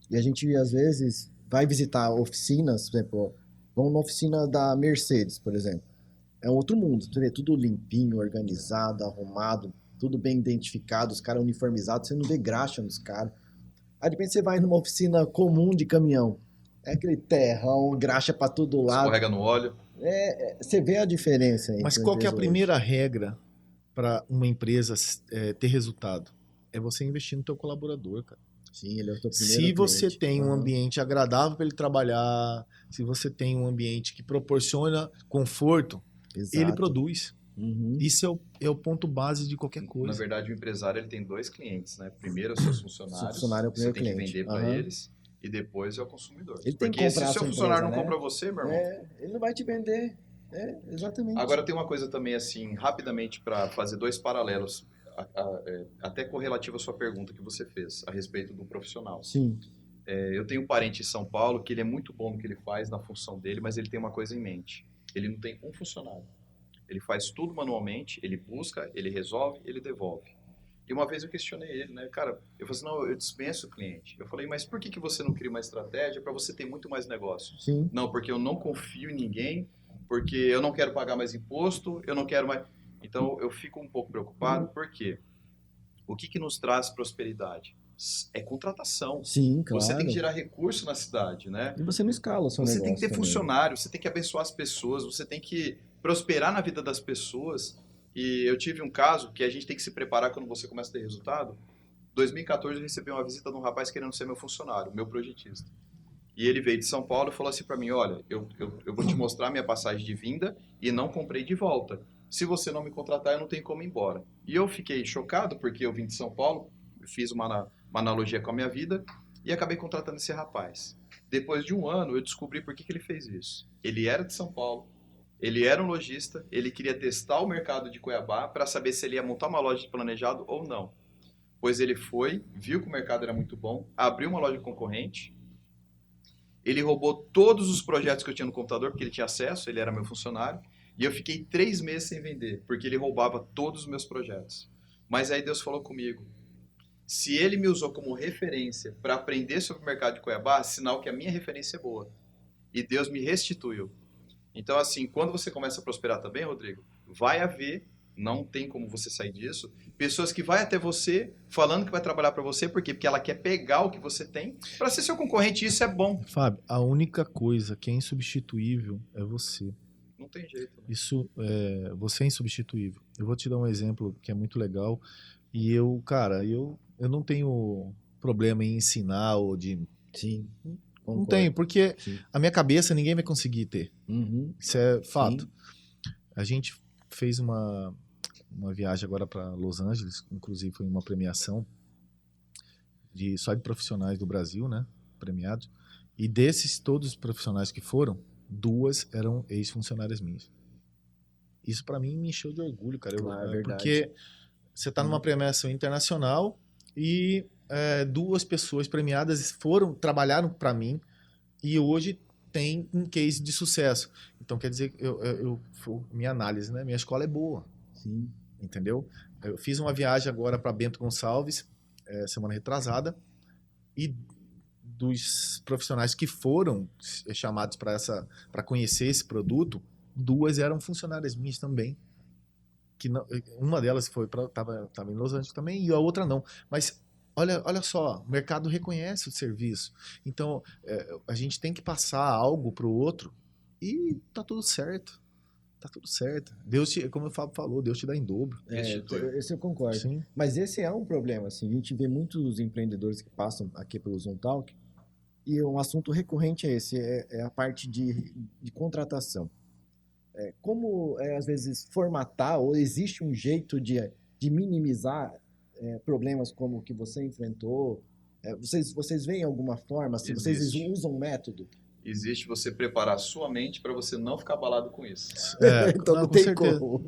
E a gente, às vezes, vai visitar oficinas, por exemplo, vamos na oficina da Mercedes, por exemplo. É um outro mundo, você vê tudo limpinho, organizado, arrumado, tudo bem identificado, os caras uniformizados, você não vê graxa nos caras. Aí, de repente, você vai numa oficina comum de caminhão, é aquele terrão, graxa pra todo lado. Escorrega no óleo. Você vê a diferença aí. Mas qual que é a primeira regra para uma empresa ter resultado? É você investir no teu colaborador, cara. Sim, ele é o teu primeiro Se você cliente. tem um ambiente agradável para ele trabalhar, se você tem um ambiente que proporciona conforto, Exato. ele produz. Uhum. Isso é o ponto base de qualquer coisa. Na verdade, o empresário ele tem dois clientes, né? Primeiro, os seus funcionários. Seu funcionário é o primeiro você tem cliente. que vender para eles. E depois é o consumidor. Ele tem que Porque comprar se o seu a sua funcionário empresa, não compra você, meu irmão... ele não vai te vender. Exatamente. Agora tem uma coisa também, assim, rapidamente para fazer dois paralelos, até correlativo à sua pergunta que você fez a respeito do profissional. Sim. Eu tenho um parente em São Paulo que ele é muito bom no que ele faz, na função dele, mas ele tem uma coisa em mente. Ele não tem um funcionário. Ele faz tudo manualmente, ele busca, ele resolve, ele devolve. E uma vez eu questionei ele, né? Cara, eu falei assim, não, eu dispenso o cliente. Eu falei, mas por que você não cria uma estratégia para você ter muito mais negócio? Sim. Não, porque eu não confio em ninguém, porque eu não quero pagar mais imposto, eu não quero mais... Então, eu fico um pouco preocupado, porque o que nos traz prosperidade? É contratação. Sim, claro. Você tem que gerar recurso na cidade, né? E você não escala o seu Você negócio tem que ter também. funcionário, você tem que abençoar as pessoas, você tem que prosperar na vida das pessoas. E eu tive um caso que a gente tem que se preparar quando você começa a ter resultado. Em 2014, eu recebi uma visita de um rapaz querendo ser meu funcionário, meu projetista. E ele veio de São Paulo e falou assim para mim, olha, eu vou te mostrar minha passagem de vinda e não comprei de volta. Se você não me contratar, eu não tenho como ir embora. E eu fiquei chocado porque eu vim de São Paulo, fiz uma analogia com a minha vida e acabei contratando esse rapaz. Depois de um ano, eu descobri por que ele fez isso. Ele era de São Paulo, Ele era um lojista, ele queria testar o mercado de Cuiabá para saber se ele ia montar uma loja de planejado ou não. Pois ele foi, viu que o mercado era muito bom, abriu uma loja concorrente, ele roubou todos os projetos que eu tinha no computador, porque ele tinha acesso, ele era meu funcionário, e eu fiquei 3 meses sem vender, porque ele roubava todos os meus projetos. Mas aí Deus falou comigo, se ele me usou como referência para aprender sobre o mercado de Cuiabá, sinal que a minha referência é boa. E Deus me restituiu. Então, assim, quando você começa a prosperar também, Rodrigo, vai haver, não tem como você sair disso, pessoas que vai até você falando que vai trabalhar para você, por quê? Porque ela quer pegar o que você tem para ser seu concorrente, e isso é bom. Fábio, a única coisa que é insubstituível é você. Não tem jeito. Né? Isso, você é insubstituível. Eu vou te dar um exemplo que é muito legal. E eu, cara, eu não tenho problema em ensinar ou de... Sim, Não concordo. tenho, porque Sim. a minha cabeça ninguém vai conseguir ter. Uhum. Isso é fato. Sim. A gente fez uma viagem agora para Los Angeles, inclusive foi uma premiação só de profissionais do Brasil, né? Premiados. E desses todos os profissionais que foram, 2 eram ex-funcionárias minhas. Isso para mim me encheu de orgulho, cara. Claro, é verdade. Porque você tá numa premiação internacional e 2 pessoas premiadas trabalharam para mim e hoje tem um case de sucesso. Então quer dizer, minha análise, né? Minha escola é boa. Sim. Entendeu? Eu fiz uma viagem agora para Bento Gonçalves, semana retrasada, e dos profissionais que foram chamados para conhecer esse produto, 2 eram funcionárias minhas também. Que não, uma delas tava em Los Angeles também e a outra não. Mas olha só, o mercado reconhece o serviço. Então a gente tem que passar algo para o outro e tá tudo certo. Tá tudo certo. Deus como o Fábio falou, Deus te dá em dobro. Esse eu concordo. Sim. Mas esse é um problema, assim. A gente vê muitos empreendedores que passam aqui pelo Zoom Talk e um assunto recorrente é esse, é a parte de contratação. Como, às vezes, formatar ou existe um jeito de minimizar problemas como o que você enfrentou? Vocês veem alguma forma? Se vocês Existe. usam um método? Existe você preparar a sua mente para você não ficar abalado com isso. Então não com tem certeza. como.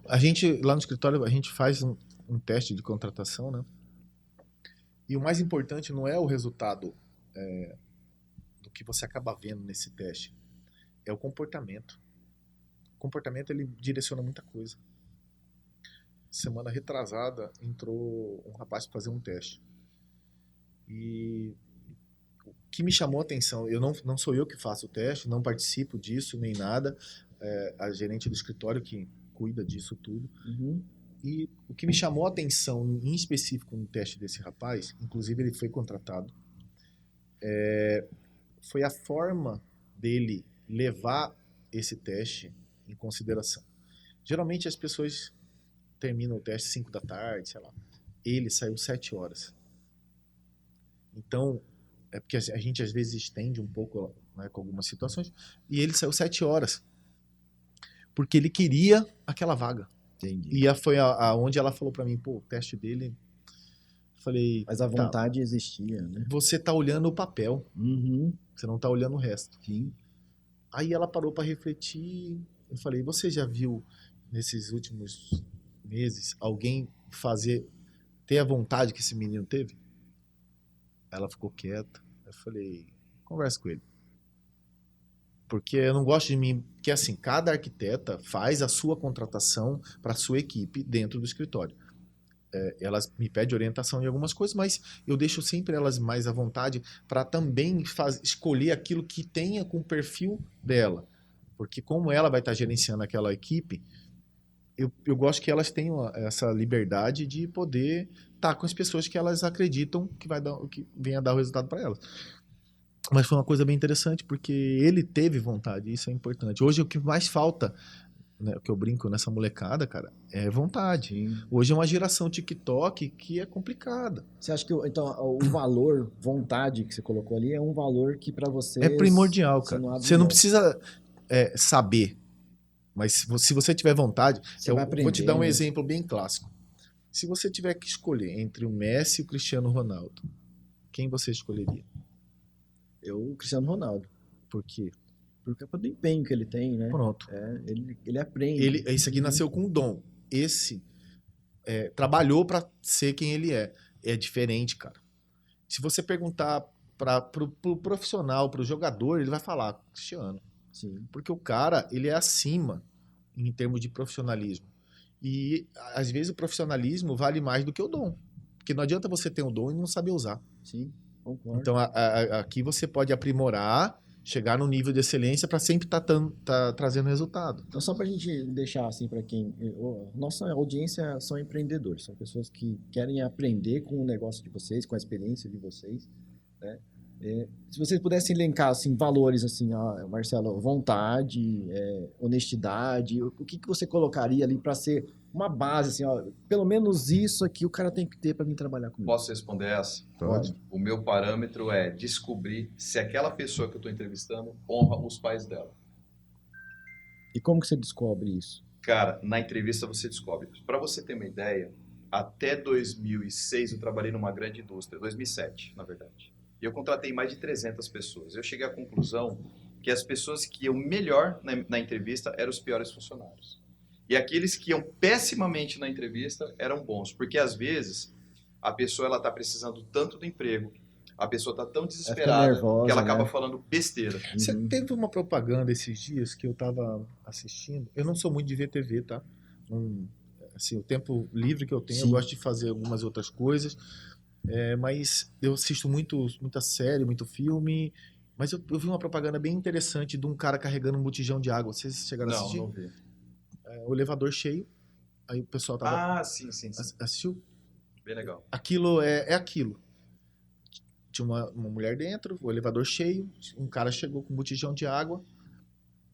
A gente, lá no escritório, a gente faz um teste de contratação, né? E o mais importante não é o resultado do que você acaba vendo nesse teste. É o comportamento. O comportamento, ele direciona muita coisa. Semana retrasada, entrou um rapaz para fazer um teste. E o que me chamou a atenção, não sou eu que faço o teste, não participo disso, nem nada. A gerente do escritório que cuida disso tudo. Uhum. E o que me chamou a atenção, em específico no teste desse rapaz, inclusive ele foi contratado, foi a forma dele levar esse teste em consideração. Geralmente as pessoas terminam o teste 5 da tarde, sei lá. Ele saiu 7 horas. Então, é porque a gente às vezes estende um pouco, né, com algumas situações, e ele saiu 7 horas. Porque ele queria aquela vaga. Entendi. E foi aonde ela falou pra mim, pô, o teste dele... Falei, Mas a vontade existia, né? você tá olhando o papel, Uhum. você não tá olhando o resto. Sim. Aí ela parou pra refletir, eu falei, você já viu nesses últimos meses alguém ter a vontade que esse menino teve? Ela ficou quieta, eu falei, conversa com ele. Porque eu não gosto de mim, porque assim, cada arquiteta faz a sua contratação para a sua equipe dentro do escritório. Elas me pedem orientação em algumas coisas, mas eu deixo sempre elas mais à vontade para também escolher aquilo que tenha com o perfil dela. Porque como ela vai estar gerenciando aquela equipe, eu gosto que elas tenham essa liberdade de poder estar com as pessoas que elas acreditam que venha dar o resultado para elas. Mas foi uma coisa bem interessante, porque ele teve vontade, isso é importante. Hoje o que mais falta, né, o que eu brinco nessa molecada, cara, é vontade. Sim. Hoje é uma geração TikTok que é complicada. Você acha que então o valor, vontade que você colocou ali é um valor que para você É primordial, cara. Você não precisa saber, mas se você tiver vontade, Você vai vou te dar um aprender, né? exemplo bem clássico. Se você tiver que escolher entre o Messi e o Cristiano Ronaldo, quem você escolheria? Eu, Cristiano Ronaldo. Por quê? Por causa do empenho que ele tem, né? Pronto. Ele aprende. Esse aqui nasceu com um dom. Esse trabalhou para ser quem ele é. É diferente, cara. Se você perguntar pro profissional, pro jogador, ele vai falar Cristiano. Sim. Porque o cara, ele é acima em termos de profissionalismo. E às vezes o profissionalismo vale mais do que o dom. Porque não adianta você ter um dom e não saber usar. Sim, concordo. Então aqui você pode aprimorar, chegar no nível de excelência para sempre estar trazendo resultado. Então, só para a gente deixar assim para quem... Nossa audiência são empreendedores, são pessoas que querem aprender com o negócio de vocês, com a experiência de vocês, né? Se vocês pudessem elencar assim, valores, assim, Marcelo, vontade, honestidade, o que você colocaria ali para ser uma base, assim, pelo menos isso aqui o cara tem que ter para vir trabalhar comigo? Posso responder essa? Pode. O meu parâmetro é descobrir se aquela pessoa que eu estou entrevistando honra os pais dela. E como que você descobre isso? Cara, na entrevista você descobre. Para você ter uma ideia, até 2006 eu trabalhei numa grande indústria, 2007, na verdade. E eu contratei mais de 300 pessoas. Eu cheguei à conclusão que as pessoas que iam melhor na entrevista eram os piores funcionários. E aqueles que iam pessimamente na entrevista eram bons. Porque, às vezes, a pessoa está precisando tanto do emprego, a pessoa está tão desesperada nervosa, que ela acaba né? falando besteira. Você teve uma propaganda esses dias que eu tava assistindo. Eu não sou muito de ver TV, tá? Assim, o tempo livre que eu tenho, Sim. eu gosto de fazer algumas outras coisas. Mas eu assisto muita série, muito filme. Mas eu vi uma propaganda bem interessante de um cara carregando um botijão de água. Vocês chegaram a assistir? Não vi. O elevador cheio. Aí o pessoal tava... Sim. Assistiu? Bem legal. Aquilo é aquilo. Tinha uma mulher dentro, o elevador cheio, um cara chegou com um botijão de água,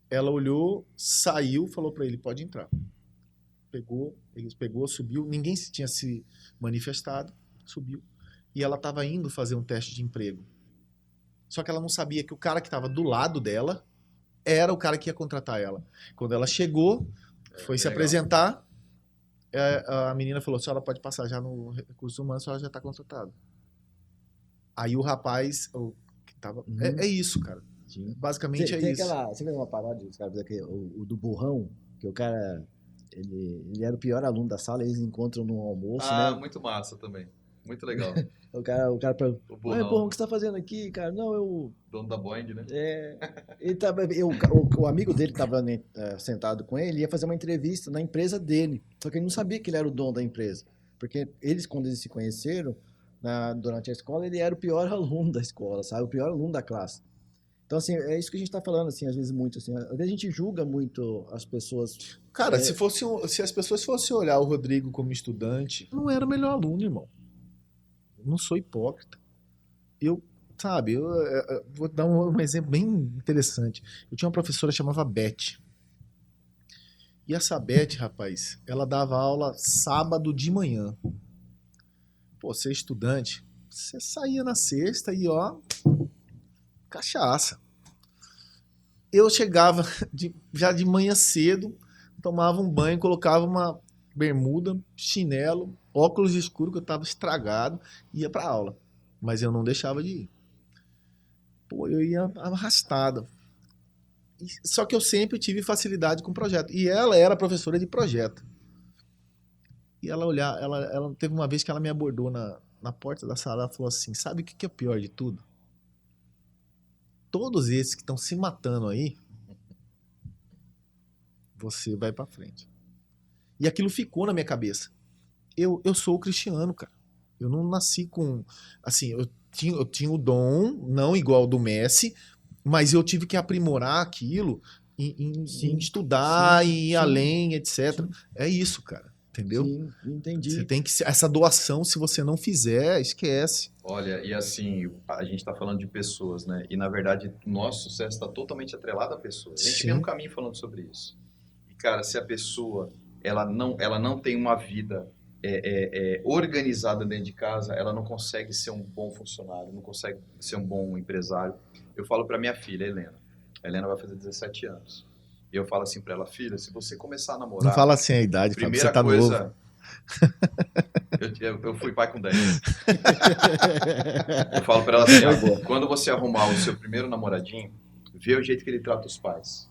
ela olhou, saiu, falou pra ele, pode entrar. Ele pegou, subiu, ninguém tinha se manifestado, subiu. E ela estava indo fazer um teste de emprego. Só que ela não sabia que o cara que estava do lado dela era o cara que ia contratar ela. Quando ela chegou, foi se legal. apresentar, a menina falou, a senhora pode passar já no Recursos Humanos, a senhora já está contratada. Aí o rapaz, que tava, é isso, cara. Sim. Basicamente Tem isso. Você vê uma paródia, os caras dizem o do burrão, que o cara, ele era o pior aluno da sala, eles encontram no almoço, né? Muito massa também. Muito legal. O cara pergunta, O burrão, o que você tá fazendo aqui, cara? Não, eu... dono da Boeing, né? O amigo dele estava sentado com ele, ia fazer uma entrevista na empresa dele. Só que ele não sabia que ele era o dono da empresa. Porque quando eles se conheceram, durante a escola, ele era o pior aluno da escola, sabe? O pior aluno da classe. Então, assim, é isso que a gente está falando, assim, às vezes muito, assim. Às vezes a gente julga muito as pessoas. Cara, se as pessoas fossem olhar o Rodrigo como estudante, não era o melhor aluno, irmão. Eu não sou hipócrita. Eu vou dar um exemplo bem interessante. Eu tinha uma professora que chamava Beth. E essa Beth, rapaz, ela dava aula sábado de manhã. Pô, você é estudante, você saía na sexta e cachaça. Eu chegava já de manhã cedo, tomava um banho, colocava uma bermuda, chinelo, óculos escuros, que eu tava estragado, e ia pra aula. Mas eu não deixava de ir. Pô, eu ia arrastado. Só que eu sempre tive facilidade com projeto. E ela era professora de projeto. E ela teve uma vez que ela me abordou na porta da sala, ela falou assim, sabe o que é o pior de tudo? Todos esses que estão se matando aí, você vai pra frente. E aquilo ficou na minha cabeça. Eu sou o Cristiano, cara. Eu não nasci com... Assim, eu tinha o dom, não igual ao do Messi, mas eu tive que aprimorar aquilo em estudar, em ir além, etc. Sim. É isso, cara. Entendeu? Sim, entendi. Você tem que... Essa doação, se você não fizer, esquece. Olha, e assim, a gente está falando de pessoas, né? E, na verdade, o nosso sucesso está totalmente atrelado a pessoas. A gente vem no caminho falando sobre isso. E, cara, se a pessoa ela não tem uma vida organizada dentro de casa, ela não consegue ser um bom funcionário, não consegue ser um bom empresário. Eu falo para minha filha, Helena. A Helena vai fazer 17 anos. E eu falo assim para ela, filha, se você começar a namorar... Não fala assim a idade, Fábio, você tá coisa, novo. Eu fui pai com 10. Eu falo para ela assim, quando você arrumar o seu primeiro namoradinho, vê o jeito que ele trata os pais.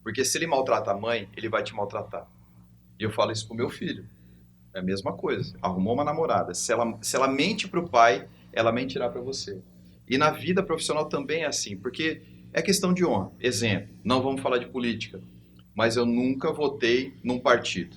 Porque se ele maltrata a mãe, ele vai te maltratar. E eu falo isso pro meu filho. É a mesma coisa. Arrumou uma namorada. Se ela mente pro pai, ela mentirá para você. E na vida profissional também é assim, porque é questão de honra. Exemplo, não vamos falar de política, mas eu nunca votei num partido.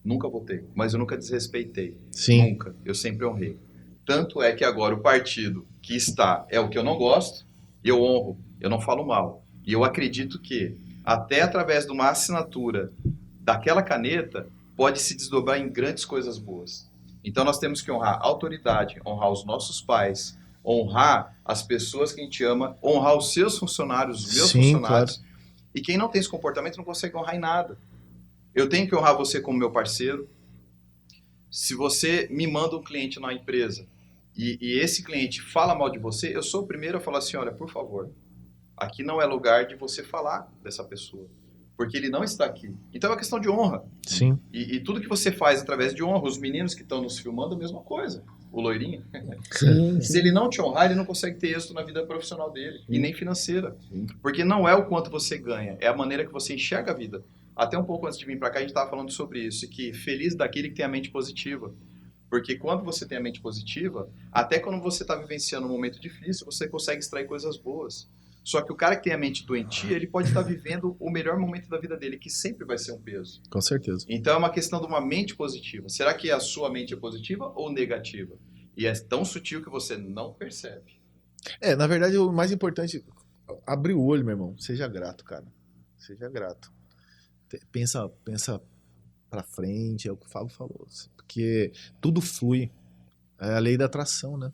Nunca votei, mas eu nunca desrespeitei. Sim. Nunca. Eu sempre honrei. Tanto é que agora o partido que está é o que eu não gosto, e eu honro, eu não falo mal. E eu acredito que até através de uma assinatura daquela caneta pode se desdobrar em grandes coisas boas. Então nós temos que honrar a autoridade, honrar os nossos pais, honrar as pessoas que a gente ama, honrar os seus funcionários, os meus funcionários. Claro. E quem não tem esse comportamento não consegue honrar em nada. Eu tenho que honrar você como meu parceiro. Se você me manda um cliente na empresa e esse cliente fala mal de você, eu sou o primeiro a falar assim, olha, por favor, aqui não é lugar de você falar dessa pessoa, porque ele não está aqui. Então é uma questão de honra. Sim. E tudo que você faz através de honra, os meninos que estão nos filmando, a mesma coisa. O loirinho. Sim. Se ele não te honrar, ele não consegue ter êxito na vida profissional dele, e nem financeira. Porque não é o quanto você ganha, é a maneira que você enxerga a vida. Até um pouco antes de vir para cá, a gente estava falando sobre isso, que feliz daquele que tem a mente positiva. Porque quando você tem a mente positiva, até quando você está vivenciando um momento difícil, você consegue extrair coisas boas. Só que o cara que tem a mente doentia, ele pode estar vivendo o melhor momento da vida dele, que sempre vai ser um peso. Com certeza. Então é uma questão de uma mente positiva. Será que a sua mente é positiva ou negativa? E é tão sutil que você não percebe. Na verdade, o mais importante, abrir o olho, meu irmão. Seja grato, cara. Seja grato. Pensa pra frente, é o que o Fábio falou. Porque tudo flui. É a lei da atração, né?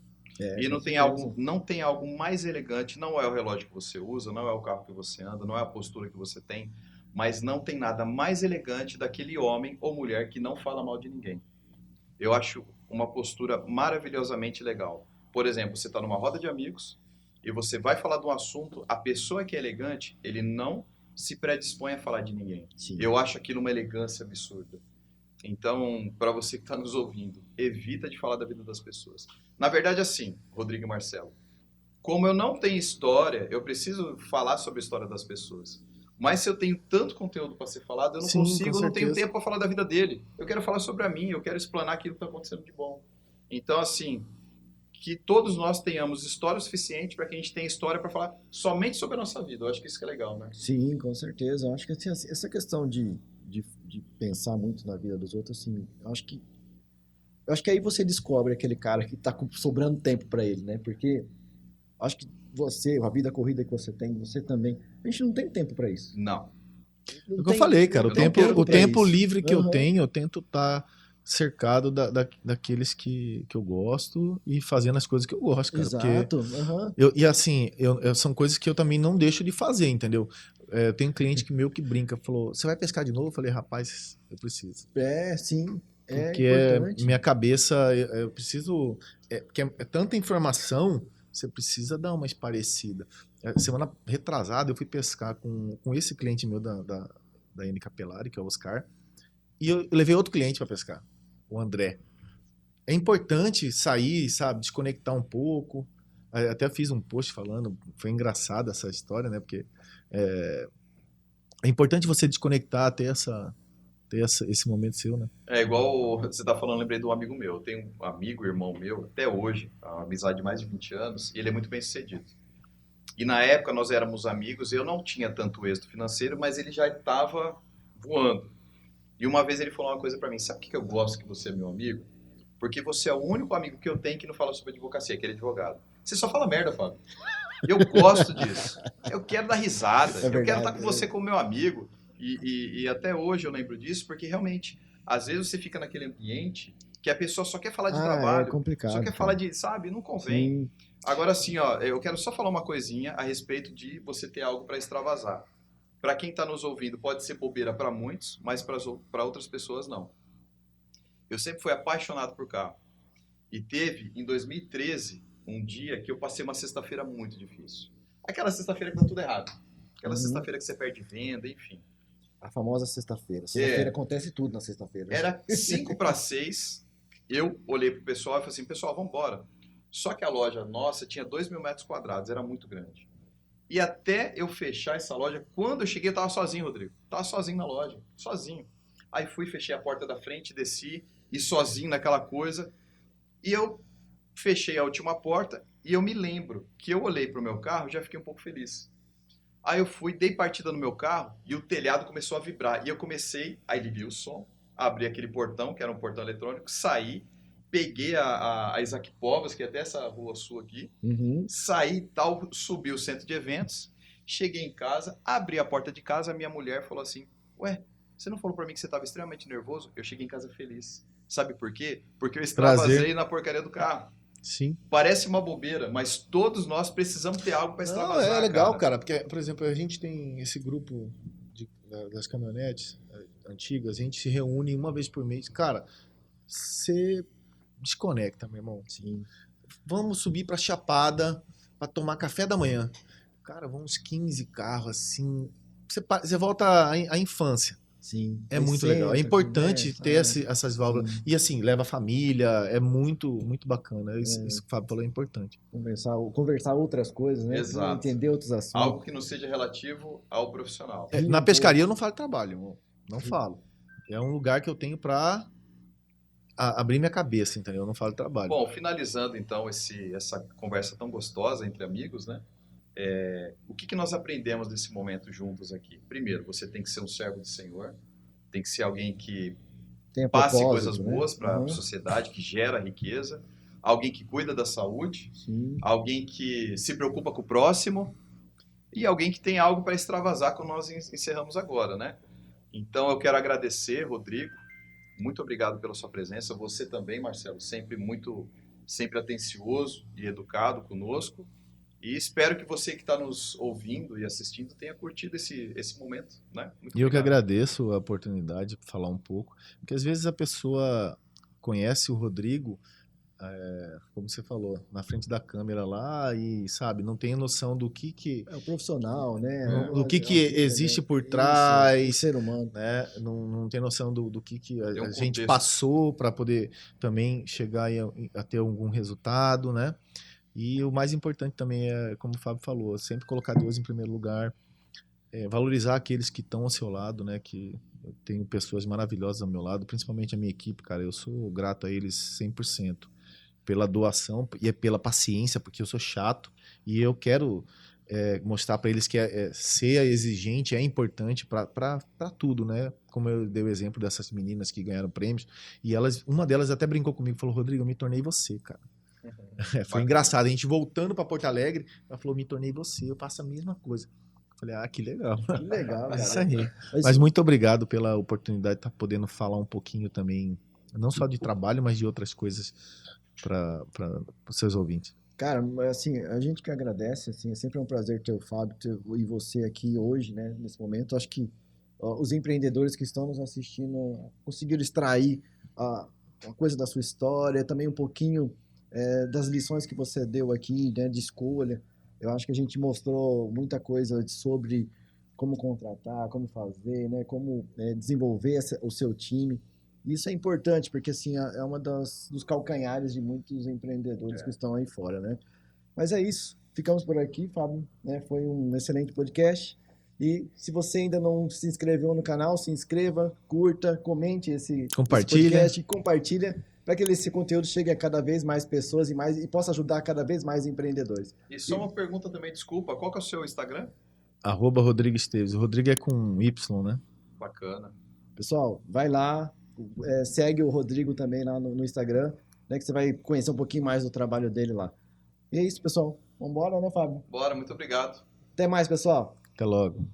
E não tem algo mais elegante, não é o relógio que você usa, não é o carro que você anda, não é a postura que você tem, mas não tem nada mais elegante daquele homem ou mulher que não fala mal de ninguém. Eu acho uma postura maravilhosamente legal. Por exemplo, você está numa roda de amigos e você vai falar de um assunto, a pessoa que é elegante, ele não se predispõe a falar de ninguém. Sim. Eu acho aquilo uma elegância absurda. Então, para você que está nos ouvindo, evita de falar da vida das pessoas. Na verdade, assim, Rodrigo e Marcelo, como eu não tenho história, eu preciso falar sobre a história das pessoas. Mas se eu tenho tanto conteúdo para ser falado, eu não consigo, eu não tenho tempo para falar da vida dele. Eu quero falar sobre a minha, eu quero explanar aquilo que está acontecendo de bom. Então, assim, que todos nós tenhamos história suficiente para que a gente tenha história para falar somente sobre a nossa vida. Eu acho que isso que é legal, né? Sim, com certeza. Eu acho que assim, essa questão de pensar muito na vida dos outros, assim, eu acho que aí você descobre aquele cara que tá sobrando tempo para ele, né? Porque acho que você, a vida corrida que você tem, você também, a gente não tem tempo para isso. Não. É o que eu falei, cara, o tempo livre que eu tenho, eu tento estar cercado daqueles que eu gosto e fazendo as coisas que eu gosto, cara. Exato. São coisas que eu também não deixo de fazer, entendeu? Eu tenho um cliente meu que brinca, falou, você vai pescar de novo? Eu falei, rapaz, eu preciso. Sim. Porque minha cabeça, eu preciso... porque é tanta informação, você precisa dar uma esparecida. Semana retrasada, eu fui pescar com esse cliente meu da N Capelari, que é o Oscar, e eu levei outro cliente para pescar, o André. É importante sair, sabe, desconectar um pouco. Até fiz um post falando, foi engraçada essa história, né? Porque é importante você desconectar, ter esse momento seu, né? É igual você tá falando, lembrei de um amigo meu. Eu tenho um amigo, irmão meu, até hoje, uma amizade de mais de 20 anos, e ele é muito bem sucedido. E na época nós éramos amigos, eu não tinha tanto êxito financeiro, mas ele já estava voando. E uma vez ele falou uma coisa pra mim, sabe por que eu gosto que você é meu amigo? Porque você é o único amigo que eu tenho que não fala sobre advocacia, que ele é advogado. Você só fala merda, Fábio. Eu gosto disso. Eu quero dar risada. Eu quero estar com você como meu amigo. E até hoje eu lembro disso, porque realmente, às vezes você fica naquele ambiente que a pessoa só quer falar de trabalho. É complicado. Só quer falar de, sabe, não convém. Sim. Agora assim, ó, eu quero só falar uma coisinha a respeito de você ter algo para extravasar. Para quem está nos ouvindo, pode ser bobeira para muitos, mas para outras pessoas não. Eu sempre fui apaixonado por carro. E teve, em 2013, um dia que eu passei uma sexta-feira muito difícil. Aquela sexta-feira que tá tudo errado. Aquela sexta-feira que você perde venda, enfim. A famosa sexta-feira. Sexta-feira acontece tudo na sexta-feira. Era 5:06, eu olhei pro pessoal e falei assim, pessoal, vamos embora. Só que a loja nossa tinha 2.000 metros quadrados, era muito grande. E até eu fechar essa loja, quando eu cheguei, eu tava sozinho, Rodrigo. Tava sozinho na loja, sozinho. Aí fui, fechei a porta da frente, desci, e sozinho naquela coisa. E eu fechei a última porta, e eu me lembro que eu olhei pro meu carro e já fiquei um pouco feliz. Aí eu fui, dei partida no meu carro, e o telhado começou a vibrar. E eu comecei, aí liguei o som, abri aquele portão, que era um portão eletrônico, saí, peguei a Isaac Povas, que é até essa rua sua aqui, Uhum. saí e tal, subi o centro de eventos, cheguei em casa, abri a porta de casa, a minha mulher falou assim, ué, você não falou pra mim que você estava extremamente nervoso? Eu cheguei em casa feliz. Sabe por quê? Porque eu extravasei Prazer. na porcaria do carro. Sim. Parece uma bobeira, mas todos nós precisamos ter algo para Não, extravasar, é legal, cara, porque, por exemplo, a gente tem esse grupo das caminhonetes antigas, a gente se reúne uma vez por mês. Cara, você desconecta, meu irmão. Sim. Vamos subir pra Chapada pra tomar café da manhã. Cara, vão uns 15 carros assim. Você volta à infância. Sim. É Aí muito legal. É senta, importante conversa, ter essas válvulas. sim. E assim, leva a família. É muito, muito bacana. Isso que o Fábio falou é importante. Conversar outras coisas, né? Exato. Entender outros assuntos. Algo que não seja relativo ao profissional. Na pescaria eu não falo de trabalho, irmão. Não falo. É um lugar que eu tenho pra abrir minha cabeça, entendeu? Eu não falo de trabalho. Bom, finalizando então essa conversa tão gostosa entre amigos, né? O que nós aprendemos nesse momento juntos aqui? Primeiro, você tem que ser um servo do Senhor, tem que ser alguém que Tem passe propósito, coisas né? boas para a Uhum. sociedade, que gera riqueza, alguém que cuida da saúde, Sim. alguém que se preocupa com o próximo e alguém que tem algo para extravasar, como nós encerramos agora, né? Então eu quero agradecer, Rodrigo, muito obrigado pela sua presença, você também, Marcelo, sempre atencioso e educado conosco. E espero que você que está nos ouvindo e assistindo tenha curtido esse momento, né? Muito E eu que obrigado. agradeço a oportunidade de falar um pouco, porque às vezes a pessoa conhece o Rodrigo, como você falou, na frente da câmera lá e, sabe, não tem noção do que É o profissional, né? do que existe por Isso, o trás, ser humano. né? Não tem noção do que Tem um a gente contexto. passou para poder também chegar a ter algum resultado, né? E o mais importante também é, como o Fábio falou, sempre colocar Deus em primeiro lugar, valorizar aqueles que estão ao seu lado, né? Que eu tenho pessoas maravilhosas ao meu lado, principalmente a minha equipe, cara. Eu sou grato a eles 100% pela doação e pela paciência, porque eu sou chato e eu quero mostrar para eles que ser exigente é importante para tudo, né? Como eu dei o exemplo dessas meninas que ganharam prêmios e uma delas até brincou comigo, falou: Rodrigo, eu me tornei você, cara. Foi Bacana. engraçado. A gente voltando para Porto Alegre, ela falou: me tornei você, eu faço a mesma coisa. Eu falei: que legal. Que legal, É isso cara. aí. Mas muito obrigado pela oportunidade de estar podendo falar um pouquinho também, não só de trabalho, mas de outras coisas para os seus ouvintes. Cara, assim, a gente que agradece, assim, é sempre um prazer ter o Fábio e você aqui hoje, né, nesse momento. Acho que os empreendedores que estão nos assistindo conseguiram extrair uma coisa da sua história, também um pouquinho das lições que você deu aqui, né, de escolha. Eu acho que a gente mostrou muita coisa sobre como contratar, como fazer, né, como desenvolver o seu time. Isso é importante, porque assim, é uma dos calcanhares de muitos empreendedores que estão aí fora, né? Mas é isso. Ficamos por aqui, Fábio, né? Foi um excelente podcast. E se você ainda não se inscreveu no canal, se inscreva, curta, comente esse podcast e compartilha para que esse conteúdo chegue a cada vez mais pessoas e possa ajudar cada vez mais empreendedores. E só uma pergunta também, desculpa, qual que é o seu Instagram? @Rodrigo Esteves. O Rodrigo é com Y, né? Bacana. Pessoal, vai lá, segue o Rodrigo também lá no Instagram, né, que você vai conhecer um pouquinho mais do trabalho dele lá. E é isso, pessoal. Vambora, né, Fábio? Bora, muito obrigado. Até mais, pessoal. Até logo.